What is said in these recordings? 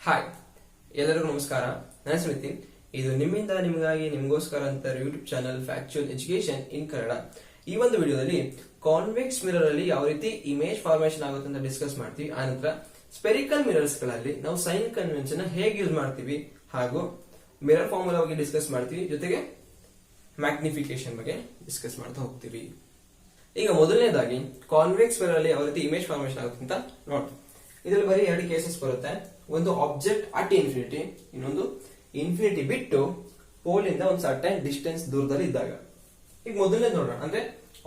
Hi, ಎಲ್ಲರಿಗೂ ನಮಸ್ಕಾರ. ನನ್ನ ಹೆಸರು ನಿತಿನ್. ಇದು ನಿಮ್ಮಿಂದ ನಿಮಗಾಗಿ ನಿಮಗೋಸ್ಕರ ಅಂತ YouTube channel factual education in Kannada. ಈ ಒಂದು ವಿಡಿಯೋದಲ್ಲಿ ಕಾನ್ವೆಕ್ಸ್ ಮಿರರ್ ಅಲ್ಲಿ ಯಾವ ರೀತಿ ಇಮೇಜ್ ಫಾರ್ಮೇಶನ್ ಆಗುತ್ತೆ ಅಂತ ಡಿಸ್ಕಸ್ ಮಾಡ್ತೀವಿ. ಆನಂತರ ಸ್ಪೆರಿಕಲ್ ಮಿರರ್ಸ್ ಗಳಲ್ಲಿ ನಾವು ಸೈನ್ ಕನ್ವೆನ್ಷನ್ ಹೇಗೆ ಯೂಸ್ ಮಾಡ್ತೀವಿ ಹಾಗೂ ಮಿರರ್ ಫಾರ್ಮುಲಾ ಬಗ್ಗೆ ಡಿಸ್ಕಸ್ ಮಾಡ್ತೀವಿ. ಜೊತೆಗೆ ಮ್ಯಾಗ್ನಿಫಿಕೇಶನ್ ಬಗ್ಗೆ ಡಿಸ್ಕಸ್ ಮಾಡ್ತಾ ಹೋಗ್ತೀವಿ. ಈಗ ಮೊದಲನೇದಾಗಿ ಕಾನ್ವೆಕ್ಸ್ ಮಿರರ್ ಅಲ್ಲಿ ಯಾವ ರೀತಿ ಇಮೇಜ್ ಫಾರ್ಮೇಶನ್ ಆಗುತ್ತೆ ಅಂತ ನೋಡಿ. ಇದರಲ್ಲಿ ಬರೀ ಎರಡು ಕೇಸಸ್ ಬರುತ್ತೆ. ಒಂದು ಆಬ್ಜೆಕ್ಟ್ ಅಟ್ ಇನ್ಫಿನಿಟಿ, ಇನ್ನೊಂದು ಇನ್ಫಿನಿಟಿ ಬಿಟ್ಟು ಪೋಲ್ ಇಂದ ಒಂದು ಸರ್ಟನ್ ಡಿಸ್ಟೆನ್ಸ್ ದೂರದಲ್ಲಿ ಇದ್ದಾಗ. ಈಗ ಮೊದಲನೇ ನೋಡೋಣ, ಅಂದ್ರೆ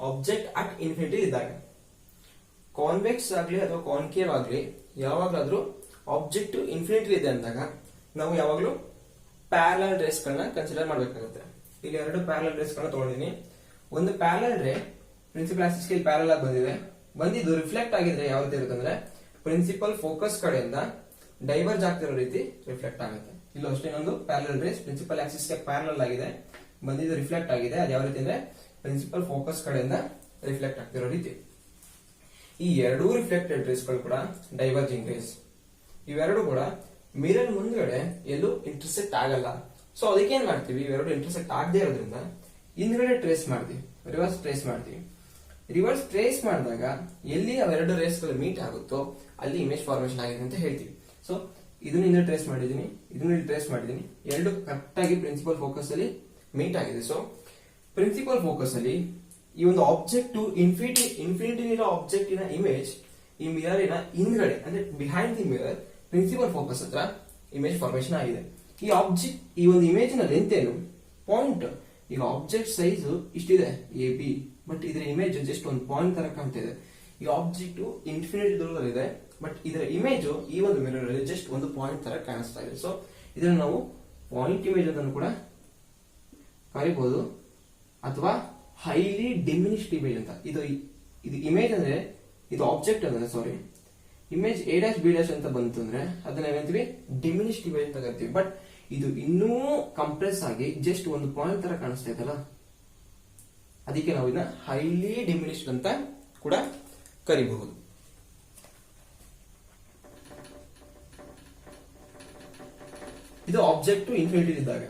ಆಬ್ಜೆಕ್ಟ್ ಅಟ್ ಇನ್ಫಿನಿಟಿ ಇದ್ದಾಗ. ಕಾನ್ವೆಕ್ಸ್ ಆಗ್ಲಿ ಅಥವಾ ಕಾನ್ಕೇವ್ ಆಗ್ಲಿ ಯಾವಾಗ್ಲಾದ್ರೂ ಆಬ್ಜೆಕ್ಟ್ ಇನ್ಫಿನಿಟಿ ಇದೆ ಅಂದಾಗ ನಾವು ಯಾವಾಗ್ಲೂ ಪ್ಯಾರಲಲ್ ರೇಸ್ ಗಳನ್ನ ಕನ್ಸಿಡರ್ ಮಾಡ್ಬೇಕಾಗುತ್ತೆ. ಇಲ್ಲಿ ಎರಡು ಪ್ಯಾರಲಲ್ ರೇಸ್ ಗಳನ್ನ ತಗೊಂಡಿನಿ. ಒಂದು ಪ್ಯಾರಲಲ್ ರೇ ಪ್ರಿನ್ಸಿಪಲ್ ಆಕ್ಸಿಸ್ ಗೆ ಪ್ಯಾರಲಲ್ ಆಗಿ ಬಂದಿದ್ದು ರಿಫ್ಲೆಕ್ಟ್ ಆಗಿದ್ರೆ ಯಾವ ರೀತಿ ಇರುತ್ತೆ ಅಂದ್ರೆ ಪ್ರಿನ್ಸಿಪಲ್ ಫೋಕಸ್ ಕಡೆಯಿಂದ ಡೈವರ್ಜ್ ಆಗ್ತಿರೋ ರೀತಿ ರಿಫ್ಲೆಕ್ಟ್ ಆಗುತ್ತೆ. ಇಲ್ಲೂ ಅಷ್ಟೇ ಇನ್ನೊಂದು ಪ್ಯಾರಲಲ್ ರೇಸ್ ಪ್ರಿನ್ಸಿಪಲ್ ಆಕ್ಸಿಸ್ ಗೆ ಪ್ಯಾರಲಲ್ ಆಗಿದೆ, ಬಂದಿದ್ದು ರಿಫ್ಲೆಕ್ಟ್ ಆಗಿದೆ. ಅದು ಯಾವ ರೀತಿ ಅಂದ್ರೆ ಪ್ರಿನ್ಸಿಪಲ್ ಫೋಕಸ್ ಕಡೆಯಿಂದ ರಿಫ್ಲೆಕ್ಟ್ ಆಗ್ತಿರೋ ರೀತಿ. ಈ ಎರಡೂ ರಿಫ್ಲೆಕ್ಟೆಡ್ ರೇಸ್ ಗಳು ಕೂಡ ಡೈವರ್ಜಿಂಗ್ ರೇಸ್. ಇವೆರಡು ಕೂಡ ಮಿರರ್ ಮುಂದ್ಗಡೆ ಎಲ್ಲೂ ಇಂಟರ್ಸೆಕ್ಟ್ ಆಗಲ್ಲ. ಸೊ ಅದಕ್ಕೆ ಏನ್ ಮಾಡ್ತೀವಿ, ಇವೆರಡು ಇಂಟರ್ಸೆಕ್ಟ್ ಆಗದೆ ಇರೋದ್ರಿಂದ ಹಿಂದ್ಗಡೆ ಟ್ರೇಸ್ ಮಾಡ್ತೀವಿ, ರಿವರ್ಸ್ ಟ್ರೇಸ್ ಮಾಡ್ತೀವಿ. ರಿವರ್ಸ್ ಟ್ರೇಸ್ ಮಾಡಿದಾಗ ಎಲ್ಲಿ ಅವೆರಡು ರೇಸ್ ಗಳು ಮೀಟ್ ಆಗುತ್ತೋ ಅಲ್ಲಿ ಇಮೇಜ್ ಫಾರ್ಮೇಶನ್ ಆಗಿದೆ ಅಂತ ಹೇಳ್ತೀವಿ. ಸೊ ಇದನ್ನ ಇಲ್ಲಿ ಟ್ರೇಸ್ ಮಾಡಿದೀನಿ, ಇದನ್ನ ಇಲ್ಲಿ ಟ್ರೇಸ್ ಮಾಡಿದೀನಿ, ಎರಡು ಕರೆಕ್ಟ್ ಆಗಿ ಪ್ರಿನ್ಸಿಪಲ್ ಫೋಕಸ್ ಅಲ್ಲಿ ಮೀಟ್ ಆಗಿದೆ. ಸೊ ಪ್ರಿನ್ಸಿಪಲ್ ಫೋಕಸ್ ಅಲ್ಲಿ ಈ ಒಂದು ಆಬ್ಜೆಕ್ಟ್ ಇನ್ಫಿನಿಟಿ ಇರೋ ಆಬ್ಜೆಕ್ಟ್ ಇನ ಇಮೇಜ್ ಈ ಮಿರರಿನ ಹಿಂದ್ಗಡೆ ಅಂದ್ರೆ behind the mirror principal focus ಹತ್ರ ಇಮೇಜ್ ಫಾರ್ಮೇಶನ್ ಆಗಿದೆ. ಈ ಒಂದು ಇಮೇಜ್ ನ ಲೆಂತ್ ಏನು ಪಾಯಿಂಟ್. ಈಗ ಆಬ್ಜೆಕ್ಟ್ ಸೈಜ್ ಇಷ್ಟಿದೆ ಎ ಬಿ, ಬಟ್ ಇದರ ಇಮೇಜ್ ಜಸ್ಟ್ ಒಂದು ಪಾಯಿಂಟ್ ತರ ಕಾಣ್ತಿದೆ. ಈ ಆಬ್ಜೆಕ್ಟ್ ಇನ್ಫಿನಿಟಿ ದೂರದಲ್ಲಿದೆ, ಬಟ್ ಇದರ ಇಮೇಜ್ ಈ ಒಂದು ಮಿರರ್ ಅಲ್ಲಿ ಜಸ್ಟ್ ಒಂದು ಪಾಯಿಂಟ್ ತರ ಕಾಣಿಸ್ತಾ ಇದೆ. ಸೊ ಇದನ್ನು ನಾವು ಪಾಯಿಂಟ್ ಇಮೇಜ್ ಅಂತ ಕೂಡ ಕರಿಬಹುದು, ಅಥವಾ ಹೈಲಿ ಡಿಮಿನಿಶ್ಡ್ ಇಮೇಜ್ ಅಂತ. ಇದು ಇಮೇಜ್ ಅಂದ್ರೆ ಇದು ಆಬ್ಜೆಕ್ಟ್ ಅಂದ್ರೆ sorry image A dash B dash ಅಂತ ಬಂತು ಅಂದ್ರೆ ಅದನ್ನ ಏನಂತೀವಿ ಡಿಮಿನಿಶ್ಡ್ ಇಮೇಜ್ ಅಂತ ಕರಿತೀವಿ. ಬಟ್ ಇದು ಇನ್ನೂ ಕಂಪ್ರೆಸ್ ಆಗಿ ಜಸ್ಟ್ ಒಂದು ಪಾಯಿಂಟ್ ತರ ಕಾಣಿಸ್ತಾ ಇದಲ್ಲ, ಅದಕ್ಕೆ ನಾವು ಇದನ್ನ ಹೈಲಿ ಡಿಮಿನಿಶ್ಡ್ ಅಂತ ಕೂಡ ಕರಿಬಹುದು. ಇದು ಆಬ್ಜೆಕ್ಟ್ ಇನ್ಫಿನಿಟಿ ಇದ್ದಾಗ.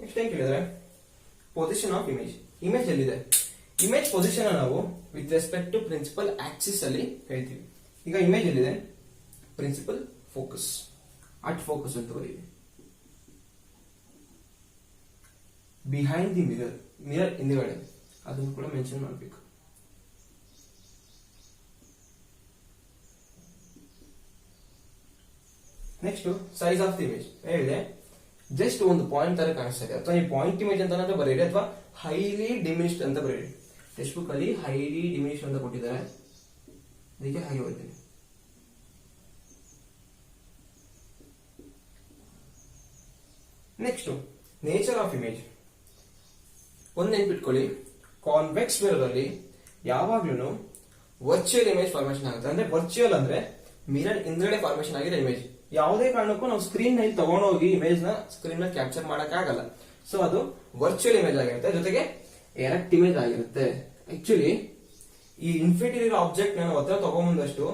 ನೆಕ್ಸ್ಟ್ ಏನ್ ಕೇಳಿದ್ರೆ ಪೊಸಿಷನ್ ಆಫ್ ಇಮೇಜ್. ಇಮೇಜ್ ಎಲ್ಲಿದೆ, ಇಮೇಜ್ ಪೊಸಿಷನ್ ನಾವು with respect to principal axis ಅಲ್ಲಿ ಹೇಳ್ತೀವಿ. ಈಗ ಇಮೇಜ್ ಎಲ್ಲಿದೆ, ಪ್ರಿನ್ಸಿಪಲ್ ಫೋಕಸ್ ಅಟ್ ಫೋಕಸ್ ಅಂತ ಬರೀವಿ. ಬಿಹೈಂಡ್ ದಿ ಮಿರರ್, ಮಿರರ್ ಹಿಂದುಗಡೆ, ಅದನ್ನು ಕೂಡ ಮೆನ್ಷನ್ ಮಾಡಬೇಕು. Next size of the image ಹೇಳಿದೆ, ಜಸ್ಟ್ ಒಂದು ಪಾಯಿಂಟ್ ತರ ಕಾಣಿಸ್ತಾ ಇದೆ. ಅಥವಾ ಈ ಪಾಯಿಂಟ್ ಇಮೇಜ್ ಅಂತ ಬರೀರಿ, ಅಥವಾ ಹೈಲಿ ಡಿಮಿನಿಶ್ಡ್ ಅಂತ ಬರೀರಿ. ಟೆಕ್ಸ್ಟ್ ಬುಕ್ ಅಲ್ಲಿ ಹೈಲಿ ಡಿಮಿನಿಶ್ಡ್ ಅಂತ ಕೊಟ್ಟಿದ್ದಾರೆ, ಅದಕ್ಕೆ ಹಾಗೆ ಬರ್ತೀನಿ. Next nature of image. ಒಂದ್ ನೆನ್ಪಿಟ್ಕೊಳ್ಳಿ, ಕಾನ್ವೆಕ್ಸ್ ಮಿರರ್ ಅಲ್ಲಿ ಯಾವಾಗ್ಲೂ ವರ್ಚುವಲ್ ಇಮೇಜ್ ಫಾರ್ಮೇಶನ್ ಆಗುತ್ತೆ. ಅಂದ್ರೆ ವರ್ಚುವಲ್ ಅಂದ್ರೆ ಮಿರರ್ ಹಿಂದ್ಗಡೆ ಫಾರ್ಮೇಶನ್ ಆಗಿರೋ ಇಮೇಜ್. ಯಾವುದೇ ಕಾರಣಕ್ಕೂ ನಾವು ಸ್ಕ್ರೀನ್ ನಲ್ಲಿ ತಗೊಂಡೋಗಿ ಇಮೇಜ್ ನ ಸ್ಕ್ರೀನ್ ನ ಕ್ಯಾಪ್ಚರ್ ಮಾಡಕ್ ಆಗಲ್ಲ. ಸೊ ಅದು ವರ್ಚುವಲ್ ಇಮೇಜ್ ಆಗಿರುತ್ತೆ, ಜೊತೆಗೆ ಎರೆಕ್ಟ್ ಇಮೇಜ್ ಆಗಿರುತ್ತೆ. ಆಕ್ಚುಲಿ ಈ ಇನ್ಫಿನಿಟಿ ಇರೋ ಆಬ್ಜೆಕ್ಟ್ ನಾನು ಹತ್ರ ತಗೊಂಬಂದಷ್ಟು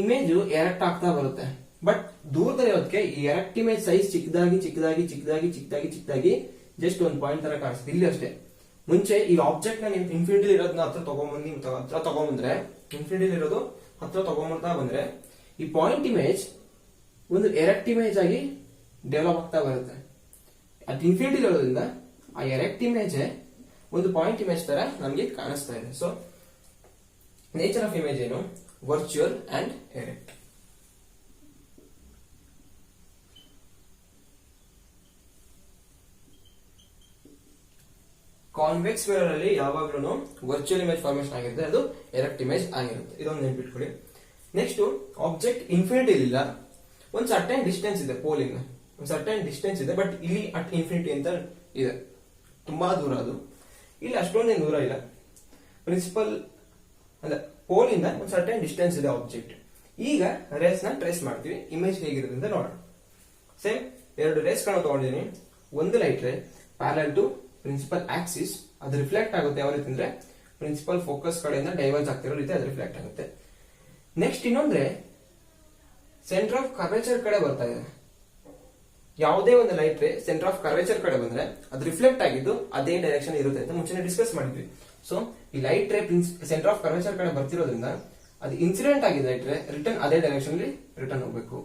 ಇಮೇಜ್ ಎರೆಕ್ಟ್ ಆಗ್ತಾ ಬರುತ್ತೆ. ಬಟ್ ದೂರದಲ್ಲಿರೋದಕ್ಕೆ ಈ ಎರೆಕ್ಟ್ ಇಮೇಜ್ ಸೈಜ್ ಚಿಕ್ಕದಾಗಿ ಜಸ್ಟ್ ಒಂದು ಪಾಯಿಂಟ್ ತರ ಕಾಣಿಸುತ್ತೆ. ಇಲ್ಲಿ ಅಷ್ಟೇ. ಮುಂಚೆ ಈ ಆಬ್ಜೆಕ್ಟ್ ನ ಇನ್ಫಿನಿಟಿ ಇರೋದನ್ನ ಹತ್ರ ತಗೊಂಬಂದ್ರೆ ಇನ್ಫಿನಿಟಿ ಇರೋದು ಹತ್ರ ತಗೊಂಬರ್ತಾ ಬಂದ್ರೆ ಈ ಪಾಯಿಂಟ್ ಇಮೇಜ್ ಒಂದು ಎರೆಕ್ಟ್ ಇಮೇಜ್ ಆಗಿ ಡೆವಲಪ್ ಆಗ್ತಾ ಬರುತ್ತೆ. ಅದು ಇನ್ಫಿನಿಟಿ ಇರೋದ್ರಿಂದ ಆ ಎರೆಕ್ಟ್ ಇಮೇಜ್ ಒಂದು ಪಾಯಿಂಟ್ ಇಮೇಜ್ ತರ ನಮಗೆ ಕಾಣಿಸ್ತಾ ಇದೆ. ಸೊ ನೇಚರ್ ಆಫ್ ಇಮೇಜ್ ಏನು, virtual and erect. Convex mirror ಅಲ್ಲಿ ಯಾವಾಗ್ಲೂ ವರ್ಚುವಲ್ ಇಮೇಜ್ ಫಾರ್ಮೇಶನ್ ಆಗಿರುತ್ತೆ, ಅದು ಎರೆಕ್ಟ್ ಇಮೇಜ್ ಆಗಿರುತ್ತೆ. ಇದೊಂದು ನೆನ್ಪಿಟ್ಕೊಳ್ಳಿ. ನೆಕ್ಸ್ಟ್ ಆಬ್ಜೆಕ್ಟ್ ಇನ್ಫಿನಿಟಿ ಇಲ್ಲ, ಒಂದು ಸರ್ಟನ್ ಡಿಸ್ಟೆನ್ಸ್ ಇದೆ ಪೋಲಿಂದ, ಒಂದು ಸರ್ಟನ್ ಡಿಸ್ಟೆನ್ಸ್ ಇದೆ. ಬಟ್ ಇಲ್ಲಿ ಅಟ್ ಇನ್ಫಿನಿಟಿ ಅಂತ ಇದೆ, ತುಂಬಾ ದೂರ. ಅದು ಇಲ್ಲಿ ಅಷ್ಟೊಂದೇನು ದೂರ ಇಲ್ಲ. ಪ್ರಿನ್ಸಿಪಲ್ ಅಲ್ಲ, ಪೋಲ್ ಇಂದ ಒಂದು ಸರ್ಟನ್ ಡಿಸ್ಟೆನ್ಸ್ ಇದೆ ಆಬ್ಜೆಕ್ಟ್. ಈಗ ರೇಸ್ ನ ಟ್ರೇಸ್ ಮಾಡ್ತೀವಿ, ಇಮೇಜ್ ಹೇಗಿರುತ್ತೆ ಅಂತ ನೋಡೋಣ. ಸೇಮ್ ಎರಡು ರೇಸ್ ಗಳನ್ನ ತಗೊಂಡಿದ್ದೀನಿ. ಒಂದು light ray parallel to principal axis, ಅದು ರಿಫ್ಲೆಕ್ಟ್ ಆಗುತ್ತೆ ಯಾವ ರೀತಿ ಅಂದ್ರೆ ಪ್ರಿನ್ಸಿಪಲ್ ಫೋಕಸ್ ಕಡೆಯಿಂದ ಡೈವರ್ಜ್ ಆಗ್ತಿರೋ ರೀತಿ ಅದು ರಿಫ್ಲೆಕ್ಟ್ ಆಗುತ್ತೆ. ನೆಕ್ಸ್ಟ್ ಇನ್ನೊಂದ್ರೆ ಸೆಂಟರ್ ಆಫ್ ಕರ್ವೇಚರ್ ಕಡೆ ಬರ್ತಾ ಇದೆ. ಯಾವುದೇ ಒಂದು ಲೈಟ್ ರೇ ಸೆಂಟರ್ ಆಫ್ ಕರ್ವೇಚರ್ ಕಡೆ ಬಂದ್ರೆ ಅದು ರಿಫ್ಲೆಕ್ಟ್ ಆಗಿದ್ದು ಅದೇ ಡೈರೆಕ್ಷನ್ ಇರುತ್ತೆ ಅಂತ ಮುಂಚೆನೆ ಡಿಸ್ಕಸ್ ಮಾಡಿದ್ವಿ. ಸೊ ಈ light ray centre of curvature ಕಡೆ ಬರ್ತಿರೋದ್ರಿಂದ ಅದು ಇನ್ಸಿಡೆಂಟ್ ಆಗಿದೆ ಲೈಟ್ ರೇ ರಿಟರ್ನ್ ಅದೇ ಡೈರೆಕ್ಷನ್ ಅಲ್ಲಿ ರಿಟರ್ನ್ ಹೋಗ್ಬೇಕು.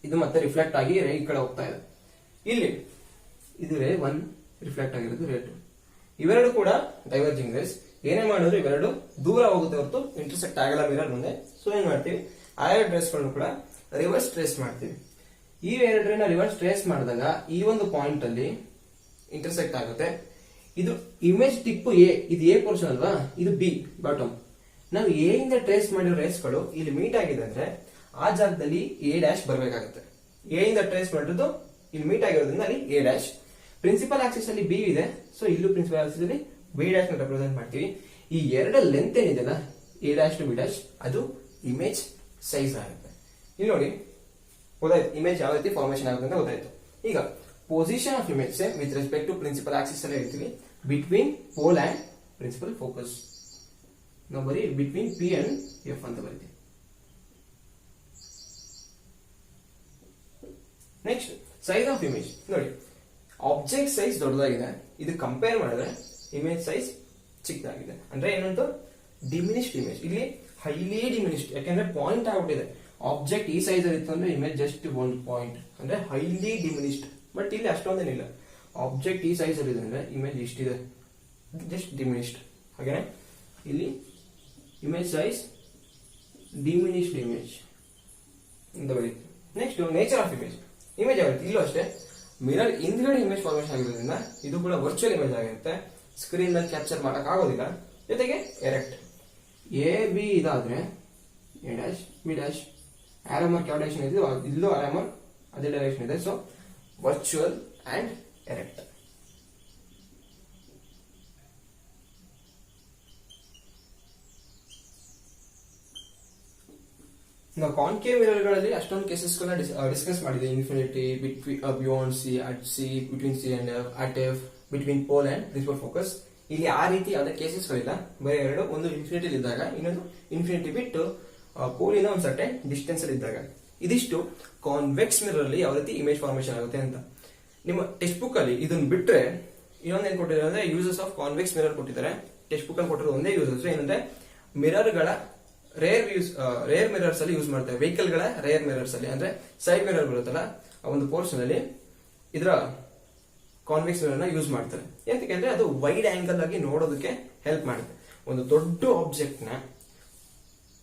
ಇದು ಮತ್ತೆ ರಿಫ್ಲೆಕ್ಟ್ ಆಗಿ ರೇ ಈ ಕಡೆ ಹೋಗ್ತಾ ಇದೆ. ಇಲ್ಲಿ ಇದು ರೇ 1 ರಿಫ್ಲೆಕ್ಟ್ ಆಗಿರೋದು ರೇ 2. ಇವೆರಡು ಕೂಡ ಡೈವರ್ಜಿಂಗ್ ರೇಸ್. ಏನೇ ಮಾಡಿದ್ರು ಇವೆರಡು ದೂರ ಹೋಗುತ್ತೆ ಹೊರತು ಇಂಟರ್ಸೆಕ್ಟ್ ಆಗಲ್ಲ ಮಿರರ್ ಮುಂದೆ. ಸೊ ಏನ್ ಮಾಡ್ತೀವಿ, ಆ ಎರಡು ರೇಸ್ ಗಳನ್ನು ಕೂಡ ರಿವರ್ಸ್ ಟ್ರೇಸ್ ಮಾಡ್ತೀವಿ. ಈ ಎರಡು ರೇನ ರಿವರ್ಸ್ ಟ್ರೇಸ್ ಮಾಡಿದಾಗ ಈ ಒಂದು ಪಾಯಿಂಟ್ ಅಲ್ಲಿ ಇಂಟರ್ಸೆಕ್ಟ್ ಆಗುತ್ತೆ. ಇದು ಇಮೇಜ್ ಟಿಪ್ ಎ, ಇದು ಎ ಪೋರ್ಷನ್ ಅಲ್ವಾ, ಇದು ಬಿ ಬಾಟಮ್. ನಾವು ಎ ಇಂದ ಟ್ರೇಸ್ ಮಾಡಿರೋ ರೇಸ್ಗಳು ಇಲ್ಲಿ ಮೀಟ್ ಆಗಿದೆ ಅಂದ್ರೆ ಆ ಜಾಗದಲ್ಲಿ ಎ ಡ್ಯಾಶ್ ಬರಬೇಕಾಗುತ್ತೆ. ಎ ಇಂದ ಟ್ರೇಸ್ ಮಾಡಿರೋದು ಇಲ್ಲಿ ಮೀಟ್ ಆಗಿರೋದ್ರಿಂದ ಅಲ್ಲಿ ಎ ಡ್ಯಾಶ್. ಪ್ರಿನ್ಸಿಪಲ್ ಆಕ್ಸಿಸ್ ಅಲ್ಲಿ ಬಿ ಇದೆ, ಸೊ ಇಲ್ಲೂ ಪ್ರಿನ್ಸಿಪಲ್ ಆಕ್ಸಿಸ್ ಅಲ್ಲಿ ಬಿ ಡ್ಯಾಶ್ ರೆಪ್ರೆಸೆಂಟ್ ಮಾಡ್ತೀವಿ. ಈ ಎರಡು ಲೆಂತ್ ಏನಿದೆಲ್ಲ A dash to B dash ಅದು ಇಮೇಜ್ ಸೈಜ್ ಆಗುತ್ತೆ. ಇಲ್ಲಿ ನೋಡಿ ಗೊತ್ತಾಯ್ತು ಇಮೇಜ್ ಯಾವ ರೀತಿ ಫಾರ್ಮೇಶನ್ ಆಗುತ್ತೆ ಅಂತ ಗೊತ್ತಾಯ್ತು. ಈಗ position of image same with respect to principal axis ಅಲ್ಲಿ ಹೇಳ್ತೀವಿ between pole and principal focus. ನಾವು ಬರೀ ಬಿಟ್ವೀನ್ ಪಿ ಅಂಡ್ ಎಫ್ ಅಂತ ಬರೀತೀವಿ. ನೆಕ್ಸ್ಟ್ ಸೈಜ್ ಆಫ್ ಇಮೇಜ್ ನೋಡಿ, ಆಬ್ಜೆಕ್ಟ್ ಸೈಜ್ ದೊಡ್ಡದಾಗಿದೆ, ಇದು ಕಂಪೇರ್ ಮಾಡಿದ್ರೆ ಇಮೇಜ್ ಸೈಜ್ ಚಿಕ್ಕದಾಗಿದೆ. ಅಂದ್ರೆ ಏನಂತ ಡಿಮಿನಿಶ್ಡ್ ಇಮೇಜ್. ಇಲ್ಲಿ ಹೈಲಿ ಡಿಮಿನಿಶ್ಡ್, ಯಾಕಂದ್ರೆ ಪಾಯಿಂಟ್ ಆಗ್ಬಿಟ್ಟಿದೆ. ಆಬ್ಜೆಕ್ಟ್ ಈ ಸೈಜ್ ಅಲ್ಲಿ ಇತ್ತು ಅಂದ್ರೆ ಇಮೇಜ್ ಜಸ್ಟ್ 1 ಪಾಯಿಂಟ್ ಅಂದ್ರೆ ಹೈಲಿ ಡಿಮಿನಿಶ್ಡ್. ಬಟ್ ಇಲ್ಲಿ ಅಷ್ಟೊಂದೇನಿಲ್ಲ, ಆಬ್ಜೆಕ್ಟ್ ಈ ಸೈಜ್ ಅಲ್ಲಿ ಇದೆ ಅಂದ್ರೆ ಇಮೇಜ್ ಇಷ್ಟಿದೆ, ಜಸ್ಟ್ ಡಿಮಿನಿಶ್ಡ್. ಹಾಗೇನೆ ಇಲ್ಲಿ ಇಮೇಜ್ ಸೈಜ್ ಡಿಮಿನಿಶ್ಡ್ ಇಮೇಜ್ ಅಂತ ಬರೀತೀವಿ. Next nature of image. Image ಆಗುತ್ತೆ ಇಲ್ಲೂ ಅಷ್ಟೇ, ಮಿರರ್ ಹಿಂದ್ಗಡೆ ಇಮೇಜ್ ಫಾರ್ಮೇಶನ್ ಆಗಿರೋದ್ರಿಂದ ಇದು ಕೂಡ ವರ್ಚುವಲ್ ಇಮೇಜ್ ಆಗಿರುತ್ತೆ. ಸ್ಕ್ರೀನ್ ನಲ್ಲಿ ಕ್ಯಾಪ್ಚರ್ ಮಾಡಕ್ ಆಗೋದಿಲ್ಲ. ಜೊತೆಗೆ ಎರೆಕ್ಟ್ ಎ ಬಿ ಇದಾದ್ರೆ A dash B dash arrow mark ಯಾವ ಡೈರೆಕ್ಷನ್ ಇದೆ ಇಲ್ಲೂ ಆರೋ ಮಾರ್ಕ್ ಅದೇ ಡೈರೆಕ್ಷನ್ ಇದೆ. So virtual and erect. ನಾವು ಕಾನ್ಕೇವ್ ಮಿರರ್ ಗಳಲ್ಲಿ ಅಷ್ಟೊಂದು ಕೇಸಸ್ ಡಿಸ್ಕಸ್ ಮಾಡಿದೆ. Infinity, beyond C, at C, between C and F, at F, between pole and principal focus. ಇಲ್ಲಿ ಆ ರೀತಿ ಯಾವುದೇ ಕೇಸಸ್ಗಳಿಲ್ಲ, ಬರೀ ಎರಡು. ಒಂದು ಇನ್ಫಿನಿಟಿ ಇದ್ದಾಗ, ಇನ್ನೊಂದು ಇನ್ಫಿನಿಟಿ ಬಿಟ್ಟು ಪೋಲಿನ ಒಂದು ಸರ್ಟೆನ್ ಡಿಸ್ಟೆನ್ಸ್ ಅಲ್ಲಿ ಇದ್ದಾಗ. ಇದಿಷ್ಟು ಕಾನ್ವೆಕ್ಸ್ ಮಿರರ್ ಅಲ್ಲಿ ಯಾವ ರೀತಿ ಇಮೇಜ್ ಫಾರ್ಮೇಶನ್ ಆಗುತ್ತೆ ಅಂತ. ನಿಮ್ಮ ಟೆಕ್ಸ್ಟ್ ಬುಕ್ ಅಲ್ಲಿ ಇದನ್ನ ಬಿಟ್ರೆ ಇನ್ನೊಂದು ಏನ್ ಕೊಟ್ಟಿದ್ದಾರೆ ಅಂದ್ರೆ ಯೂಸಸ್ ಆಫ್ ಕಾನ್ವೆಕ್ಸ್ ಮಿರರ್ ಕೊಟ್ಟಿದ್ದಾರೆ. ಟೆಕ್ಸ್ಟ್ ಬುಕ್ ಅಲ್ಲಿ ಕೊಟ್ಟಿರೋ ಒಂದೇ ಯೂಸಸ್ ಏನಂದ್ರೆ ಮಿರರ್ ಗಳ ರೇರ್ ಮಿರರ್ಸ್ ಅಲ್ಲಿ ಯೂಸ್ ಮಾಡ್ತಾರೆ. ವೆಹಿಕಲ್ ಗಳ ರೇರ್ ಮಿರರ್ಸ್ ಅಲ್ಲಿ, ಅಂದ್ರೆ ಸೈಡ್ ಮಿರರ್ ಬರುತ್ತಲ್ಲ ಆ ಒಂದು ಪೋರ್ಷನ್ ಅಲ್ಲಿ ಇದರ ಕಾನ್ವೆಕ್ಸ್ ಮಿರರ್ ನ ಯೂಸ್ ಮಾಡ್ತಾರೆ. ಯಾಕಂದ್ರೆ ಅದು ವೈಡ್ ಆಂಗಲ್ ಆಗಿ ನೋಡೋದಕ್ಕೆ ಹೆಲ್ಪ್ ಮಾಡುತ್ತೆ. ಒಂದು ದೊಡ್ಡ ಆಬ್ಜೆಕ್ಟ್ ನ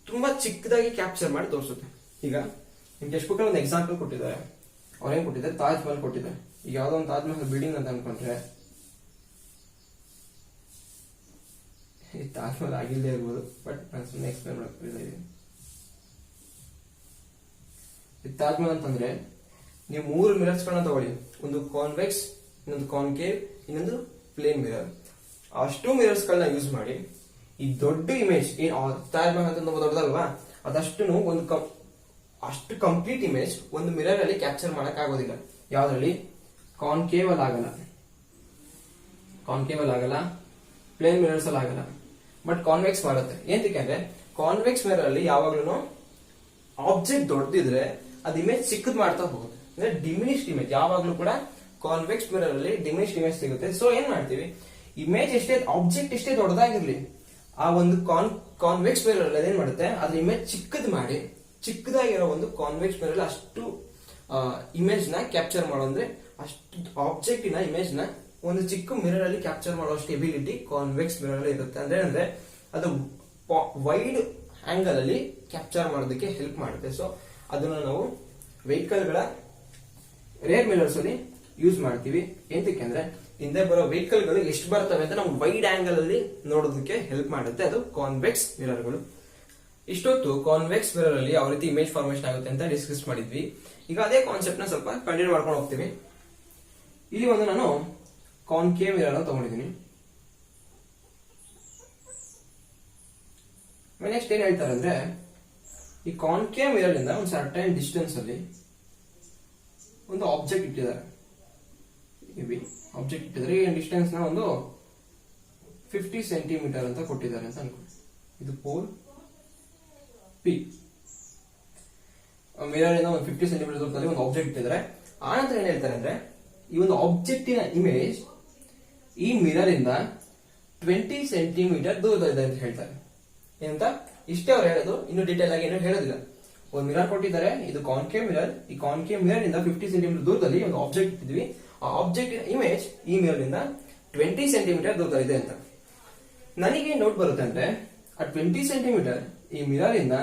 ತುಂಬಾ ಚಿಕ್ಕದಾಗಿ ಕ್ಯಾಪ್ಚರ್ ಮಾಡಿ ತೋರಿಸುತ್ತೆ. ಈಗ ನಿಮ್ ಟೆಕ್ಸ್ಟ್ ಬುಕ್ ಅಲ್ಲಿ ಒಂದು ಎಕ್ಸಾಂಪಲ್ ಕೊಟ್ಟಿದ್ದಾರೆ. ಅವ್ರೇನ್ ಕೊಟ್ಟಿದ್ದಾರೆ, ತಾಜ್ ಮಹಲ್ ಕೊಟ್ಟಿದ್ದಾರೆ. ಈಗ ಯಾವ್ದೋ ಒಂದು ತಾಜ್ ಮಹಲ್ ಬಿಲ್ಡಿಂಗ್ ಅಂತ ಅನ್ಕೊಂಡ್ರೆ ತಾಜ್ ಮಹಲ್ ಆಗಿಲ್ಲದೆ ಇರ್ಬೋದು, ಬಟ್ ನಾನು ಸುಮ್ಮನೆ ಎಕ್ಸ್ಪ್ಲೇನ್ ಮಾಡ್ತಿದ್ದೀನಿ. ತಾಜ್ ಮಹಲ್ ಅಂತಂದ್ರೆ ನೀವು 3 ಮಿರರ್ಸ್ ಗಳನ್ನ ತಗೊಳ್ಳಿ, ಒಂದು ಕಾನ್ವೆಕ್ಸ್, ಇನ್ನೊಂದು ಕಾನ್ಕೇವ್, ಇನ್ನೊಂದು ಪ್ಲೇನ್ ಮಿರರ್. ಅಷ್ಟು ಮಿರರ್ಸ್ ಗಳನ್ನ ಯೂಸ್ ಮಾಡಿ ಈ ದೊಡ್ಡ ಇಮೇಜ್ ತಾಜ್ ಮಹಲ್ ಅಂತ ದೊಡ್ಡದಲ್ವಾ, ಅದಷ್ಟು ಒಂದು ಅಷ್ಟು ಕಂಪ್ಲೀಟ್ ಇಮೇಜ್ ಒಂದು ಮಿರರ್ ಅಲ್ಲಿ ಕ್ಯಾಪ್ಚರ್ ಮಾಡಕ್ ಆಗೋದಿಲ್ಲ. ಯಾವ್ದ್ರಲ್ಲಿ? ಕಾನ್ಕೇವ್ ಅಲ್ಲಿ ಆಗಲ್ಲ, ಪ್ಲೇನ್ ಮಿರರ್ಸ್ ಅಲ್ಲಿ ಆಗಲ್ಲ, ಬಟ್ ಕಾನ್ವೆಕ್ಸ್ ಮಾಡುತ್ತೆ. ಏನಕ್ಕೆ ಅಂದ್ರೆ ಕಾನ್ವೆಕ್ಸ್ ಮಿರರ್ ಅಲ್ಲಿ ಯಾವಾಗ್ಲೂ ಆಬ್ಜೆಕ್ಟ್ ದೊಡ್ಡದಿದ್ರೆ ಅದು ಇಮೇಜ್ ಚಿಕ್ಕದ್ ಮಾಡ್ತಾ ಹೋಗುತ್ತೆ. ಅಂದ್ರೆ ಡಿಮಿನಿಶ್ಡ್ ಇಮೇಜ್ ಯಾವಾಗ್ಲೂ ಕೂಡ ಕಾನ್ವೆಕ್ಸ್ ಮಿರರ್ ಅಲ್ಲಿ ಡಿಮಿನಿಶ್ಡ್ ಇಮೇಜ್ ಸಿಗುತ್ತೆ. ಸೊ ಏನ್ ಮಾಡ್ತೀವಿ, ಇಮೇಜ್ ಎಷ್ಟೇ ಆಬ್ಜೆಕ್ಟ್ ಎಷ್ಟೇ ದೊಡ್ಡದಾಗಿರ್ಲಿ, ಆ ಒಂದು ಕಾನ್ವೆಕ್ಸ್ ಮಿರರ್ ಅಲ್ಲಿ ಏನ್ ಮಾಡುತ್ತೆ, ಅದ್ರ ಇಮೇಜ್ ಚಿಕ್ಕದ್ ಮಾಡಿ ಚಿಕ್ಕದಾಗಿರೋ ಒಂದು ಕಾನ್ವೆಕ್ಸ್ ಮಿರರ್ ಅಷ್ಟು ಇಮೇಜ್ ನ ಕ್ಯಾಪ್ಚರ್ ಮಾಡೋ, ಅಂದ್ರೆ ಅಷ್ಟು ಆಬ್ಜೆಕ್ಟ್ ನ ಇಮೇಜ್ ನ ಒಂದು ಚಿಕ್ಕ ಮಿರರ್ ಅಲ್ಲಿ ಕ್ಯಾಪ್ಚರ್ ಮಾಡೋ ಅಷ್ಟು ಎಬಿಲಿಟಿ ಕಾನ್ವೆಕ್ಸ್ ಮಿರರ್ ಅಲ್ಲಿ ಇರುತ್ತೆ. ಅಂದ್ರೆ ಅದು ವೈಡ್ ಆಂಗಲ್ ಅಲ್ಲಿ ಕ್ಯಾಪ್ಚರ್ ಮಾಡೋದಕ್ಕೆ ಹೆಲ್ಪ್ ಮಾಡುತ್ತೆ. ಸೊ ಅದನ್ನ ನಾವು ವೆಹಿಕಲ್ ಗಳ ರೇರ್ ಮಿರರ್ಸ್ ಅಲ್ಲಿ ಯೂಸ್ ಮಾಡ್ತೀವಿ. ಎಂತಕ್ಕೆ ಅಂದ್ರೆ ಹಿಂದೆ ಬರೋ ವೆಹಿಕಲ್ ಗಳು ಎಷ್ಟು ಬರ್ತವೆ ಅಂತ ನಾವು ವೈಡ್ ಆಂಗಲ್ ಅಲ್ಲಿ ನೋಡೋದಕ್ಕೆ ಹೆಲ್ಪ್ ಮಾಡುತ್ತೆ. ಅದು ಕಾನ್ವೆಕ್ಸ್ ಮಿರರ್ ಗಳು. ಇಷ್ಟೊತ್ತು ಕಾನ್ವೆಕ್ಸ್ ಮಿರರ್ ಅಲ್ಲಿ ಯಾವ ರೀತಿ ಇಮೇಜ್ ಫಾರ್ಮೇಶನ್ ಆಗುತ್ತೆ ಅಂತ ಡಿಸ್ಕಸ್ ಮಾಡಿದ್ವಿ. ಈಗ ಅದೇ ಕಾನ್ಸೆಪ್ಟ್ ನ ಸ್ವಲ್ಪ ಕಂಟಿನ್ಯೂ ಮಾಡ್ಕೊಂಡು ಹೋಗ್ತೀವಿ. ಇಲ್ಲಿ ಒಂದು ನಾನು ಕಾನ್ಕೇವ್ ಮಿರರ್ ತಗೊಂಡಿದ್ದೀನಿ. ನೆಕ್ಸ್ಟ್ ಏನ್ ಹೇಳ್ತಾರೆ ಅಂದ್ರೆ, ಈ ಕಾನ್ಕೇವ್ ಮಿರರ್ ಇಂದ ಒಂದು ಸರ್ಟೈನ್ ಡಿಸ್ಟೆನ್ಸ್ ಅಲ್ಲಿ ಒಂದು ಆಬ್ಜೆಕ್ಟ್ ಇಟ್ಟಿದ್ದಾರೆ. ಆಬ್ಜೆಕ್ಟ್ ಇಟ್ಟಿದ್ರೆ ಈ ಡಿಸ್ಟೆನ್ಸ್ ನ ಒಂದು 50 ಸೆಂಟಿಮೀಟರ್ ಅಂತ ಕೊಟ್ಟಿದ್ದಾರೆ ಅಂತ ಅನ್ಕೊಳ್ಳಿ. ಇದು ಪೋಲ್, ಪಿ. ಮಿರರ್ ಇಂದ ಒಂದು 50 ಸೆಂಟಿಮೀಟರ್ ದೂರದಲ್ಲಿ ಒಂದು ಆಬ್ಜೆಕ್ಟ್ ಇಟ್ಟಿದ್ದಾರೆ. ಆನಂತರ ಏನ್ ಹೇಳ್ತಾರೆ ಅಂದ್ರೆ, ಈ ಒಂದು ಆಬ್ಜೆಕ್ಟಿನ ಇಮೇಜ್ ಈ ಮಿರರ್ ಇಂದ 20 ಸೆಂಟಿಮೀಟರ್ ದೂರದಲ್ಲಿದೆ ಅಂತ ಹೇಳ್ತಾರೆ. ಏನಂತ ಇಷ್ಟೇ ಅವ್ರು ಹೇಳೋದು, ಇನ್ನು ಡೀಟೇಲ್ ಆಗಿ ಏನು ಹೇಳೋದಿಲ್ಲ. ಒಂದು ಮಿರರ್ ಕೊಟ್ಟಿದ್ದಾರೆ, ಇದು ಕಾನ್ಕೇವ್ ಮಿರರ್. ಈ ಕಾನ್ಕೇವ್ ಮಿರರ್ ಇಂದ 50 ಸೆಂಟಿಮೀಟರ್ ದೂರದಲ್ಲಿ ಒಂದು ಆಬ್ಜೆಕ್ಟ್ ಇಟ್ಟಿದ್ವಿ. ಆ ಆಬ್ಜೆಕ್ಟ್ ಇಮೇಜ್ ಈ ಮಿರರ್ ಇಂದ 20 ಸೆಂಟಿಮೀಟರ್ ದೂರದಲ್ಲಿದೆ ಅಂತ. ನನಗೆ ನೋಟ್ ಬರುತ್ತೆ ಅಂದ್ರೆ, ಆ 20 ಸೆಂಟಿಮೀಟರ್ ಈ ಮಿರರ್ ಇಂದ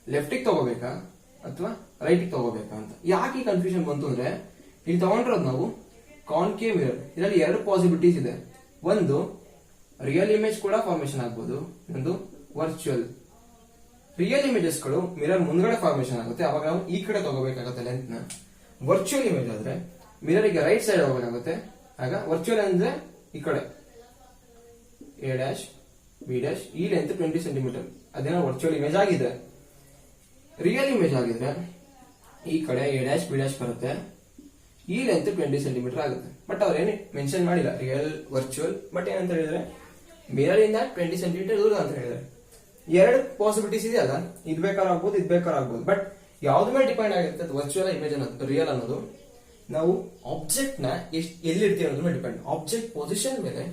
ಲೆಫ್ಟಿಗೆ ತಗೋಬೇಕಾ ಅಥವಾ ರೈಟಿಗೆ ತಗೋಬೇಕಾ ಅಂತ. ಯಾಕೆ ಕನ್ಫ್ಯೂಷನ್ ಬಂತು ಅಂದ್ರೆ, ಇಲ್ಲಿ ತಗೊಂಡಿರೋದು ನಾವು ಕಾನ್ಕೇವ್ ಮಿರರ್. ಇದರಲ್ಲಿ 2 ಪಾಸಿಬಿಲಿಟೀಸ್ ಇದೆ. ಒಂದು ರಿಯಲ್ ಇಮೇಜ್ ಕೂಡ ಫಾರ್ಮೇಶನ್ ಆಗ್ಬೋದು, ಒಂದು ವರ್ಚುವಲ್. ರಿಯಲ್ ಇಮೇಜಸ್ ಗಳು ಮಿರರ್ ಮುಂದ್ಗಡೆ ಫಾರ್ಮೇಶನ್ ಆಗುತ್ತೆ, ಅವಾಗ ನಾವು ಈ ಕಡೆ ತಗೋಬೇಕಾಗುತ್ತೆ ಲೆಂತ್ ನ. ವರ್ಚುವಲ್ ಇಮೇಜ್ ಆದ್ರೆ ಮಿರರ್ ಗೆ ರೈಟ್ ಸೈಡ್ ಹೋಗಬೇಕಾಗುತ್ತೆ. ಆಗ ವರ್ಚುವಲ್ ಅಂದ್ರೆ ಈ ಕಡೆ ಎ ಡ್ಯಾಶ್ ಬಿ ಡ್ಯಾಶ್, ಈ ಲೆಂತ್ 20 ಸೆಂಟಿಮೀಟರ್, ಅದೇನೋ ವರ್ಚುವಲ್ ಇಮೇಜ್ ಆಗಿದೆ. ರಿಯಲ್ ಇಮೇಜ್ ಆಗಿದ್ರೆ ಈ ಕಡೆ ಎ ಡ್ಯಾಶ್ ಬಿ ಡ್ಯಾಶ್ ಬರುತ್ತೆ, ಈ ಲೆಂತ್ 20 ಸೆಂಟಿಮೀಟರ್ ಆಗುತ್ತೆ. ಬಟ್ ಅವ್ರೇನು ಮೆನ್ಷನ್ ಮಾಡಿಲ್ಲ ರಿಯಲ್ ವರ್ಚುವಲ್. ಬಟ್ ಏನಂತ ಹೇಳಿದ್ರೆ, ಮಿರರ್ ಇಂದ 20 ಸೆಂಟಿಮೀಟರ್ ದೂರ ಅಂತ ಹೇಳಿದ್ರೆ 2 ಪಾಸಿಬಿಲಿಟೀಸ್ ಇದೆ ಅಲ್ಲ, ಇದ್ ಬೇಕಾದ್ರೂ ಆಗ್ಬೋದು, ಇದ್ ಬೇಕಾದ್ರೂ ಆಗ್ಬೋದು. ಬಟ್ ಯಾವ್ದು ಮೇಲೆ ಡಿಪೆಂಡ್ ಆಗಿರುತ್ತೆ ವರ್ಚುವಲ್ ಇಮೇಜ್ ಅನ್ನೋದು ರಿಯಲ್ ಅನ್ನೋದು, ನಾವು ಆಬ್ಜೆಕ್ಟ್ ನ ಎಲ್ಲಿ ಇರ್ತೀವಿ ಅನ್ನೋದ್ರ ಮೇಲೆ ಡಿಪೆಂಡ್. ಆಬ್ಜೆಕ್ಟ್ ಪೊಸಿಷನ್ ಮೇಲೆ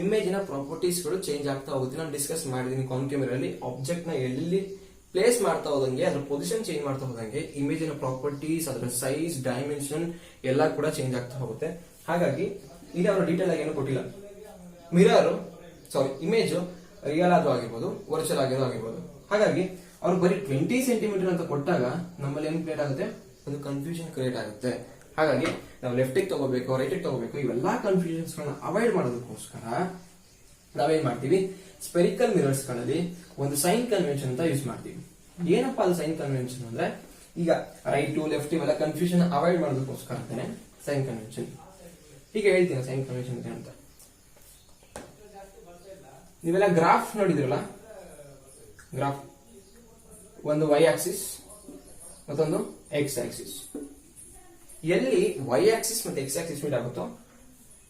ಇಮೇಜಿನ ಪ್ರಾಪರ್ಟೀಸ್ ಗಳು ಚೇಂಜ್ ಆಗ್ತಾ ಹೋಗುತ್ತೆ. ನಾನು ಡಿಸ್ಕಸ್ ಮಾಡಿದೀನಿ ಕಾನ್ಕೇವ್ ಮಿರರ್ ಅಲ್ಲಿ. ಆಬ್ಜೆಕ್ಟ್ ನ ಎಲ್ಲಿ ಪ್ಲೇಸ್ ಮಾಡ್ತಾ ಹೋದಂಗೆ, ಅದ್ರ ಪೊಸಿಷನ್ ಚೇಂಜ್ ಮಾಡ್ತಾ ಹೋದಂಗೆ ಇಮೇಜಿನ ಪ್ರಾಪರ್ಟೀಸ್, ಅದರ ಸೈಜ್, ಡೈಮೆನ್ಷನ್ ಎಲ್ಲ ಕೂಡ ಚೇಂಜ್ ಆಗ್ತಾ ಹೋಗುತ್ತೆ. ಹಾಗಾಗಿ ಇಲ್ಲಿ ಅವರು ಡೀಟೇಲ್ ಆಗಿ ಏನು ಕೊಟ್ಟಿಲ್ಲ. ಮಿರರ್ ಇಮೇಜ್ ರಿಯಲ್ ಆದ್ರೂ ಆಗಿರ್ಬೋದು, ವರ್ಚುವಲ್ ಆಗಿರ್ಬೋದು. ಹಾಗಾಗಿ ಅವ್ರು ಬರೀ 20 ಸೆಂಟಿಮೀಟರ್ ಅಂತ ಕೊಟ್ಟಾಗ ನಮ್ಮಲ್ಲಿ ಏನು ಕ್ರಿಯೇಟ್ ಆಗುತ್ತೆ, ಒಂದು ಕನ್ಫ್ಯೂಷನ್ ಕ್ರಿಯೇಟ್ ಆಗುತ್ತೆ. ಹಾಗಾಗಿ ನಾವು ಲೆಫ್ಟಿಗೆ ತಗೋಬೇಕು, ರೈಟಿಗೆ ತಗೋಬೇಕು, ಇವೆಲ್ಲಾ ಕನ್ಫ್ಯೂಷನ್ಸ್ ಗಳನ್ನ ಅವಾಯ್ಡ್ ಮಾಡೋದಕ್ಕೋಸ್ಕರ ನಾವೇನ್ ಮಾಡ್ತೀವಿ, ಸ್ಪೆರಿಕಲ್ ಮಿರರ್ಸ್ ಗಳಲ್ಲಿ ಒಂದು ಸೈನ್ ಕನ್ವೆನ್ಷನ್ ಅಂತ ಯೂಸ್ ಮಾಡ್ತೀವಿ. ಏನಪ್ಪಾ ಅದು ಸೈನ್ ಕನ್ವೆನ್ಷನ್ ಅಂದ್ರೆ, ಈಗ ರೈಟ್ ಟು ಲೆಫ್ಟ್ ಇವೆಲ್ಲ ಕನ್ಫ್ಯೂಷನ್ ಅವಾಯ್ಡ್ ಮಾಡೋದಕ್ಕೋಸ್ಕರ ಅಂತಾನೆ ಸೈನ್ ಕನ್ವೆನ್ಷನ್. ಈಗ ಹೇಳ್ತೀನಿ ಸೈನ್ ಕನ್ವೆನ್ಷನ್ ಅಂತ. ನೀವೆಲ್ಲ ಗ್ರಾಫ್ ನೋಡಿದ್ರಲ್ಲ, ಗ್ರಾಫ್ ಒಂದು ವೈ ಆಕ್ಸಿಸ್ ಮತ್ತೊಂದು ಎಕ್ಸ್ ಆಕ್ಸಿಸ್. ಎಲ್ಲಿ ವೈ ಆಕ್ಸಿಸ್ ಮತ್ತೆ ಎಕ್ಸ್ ಆಕ್ಸಿಸ್ ಮೀಟ್ ಆಗುತ್ತೋ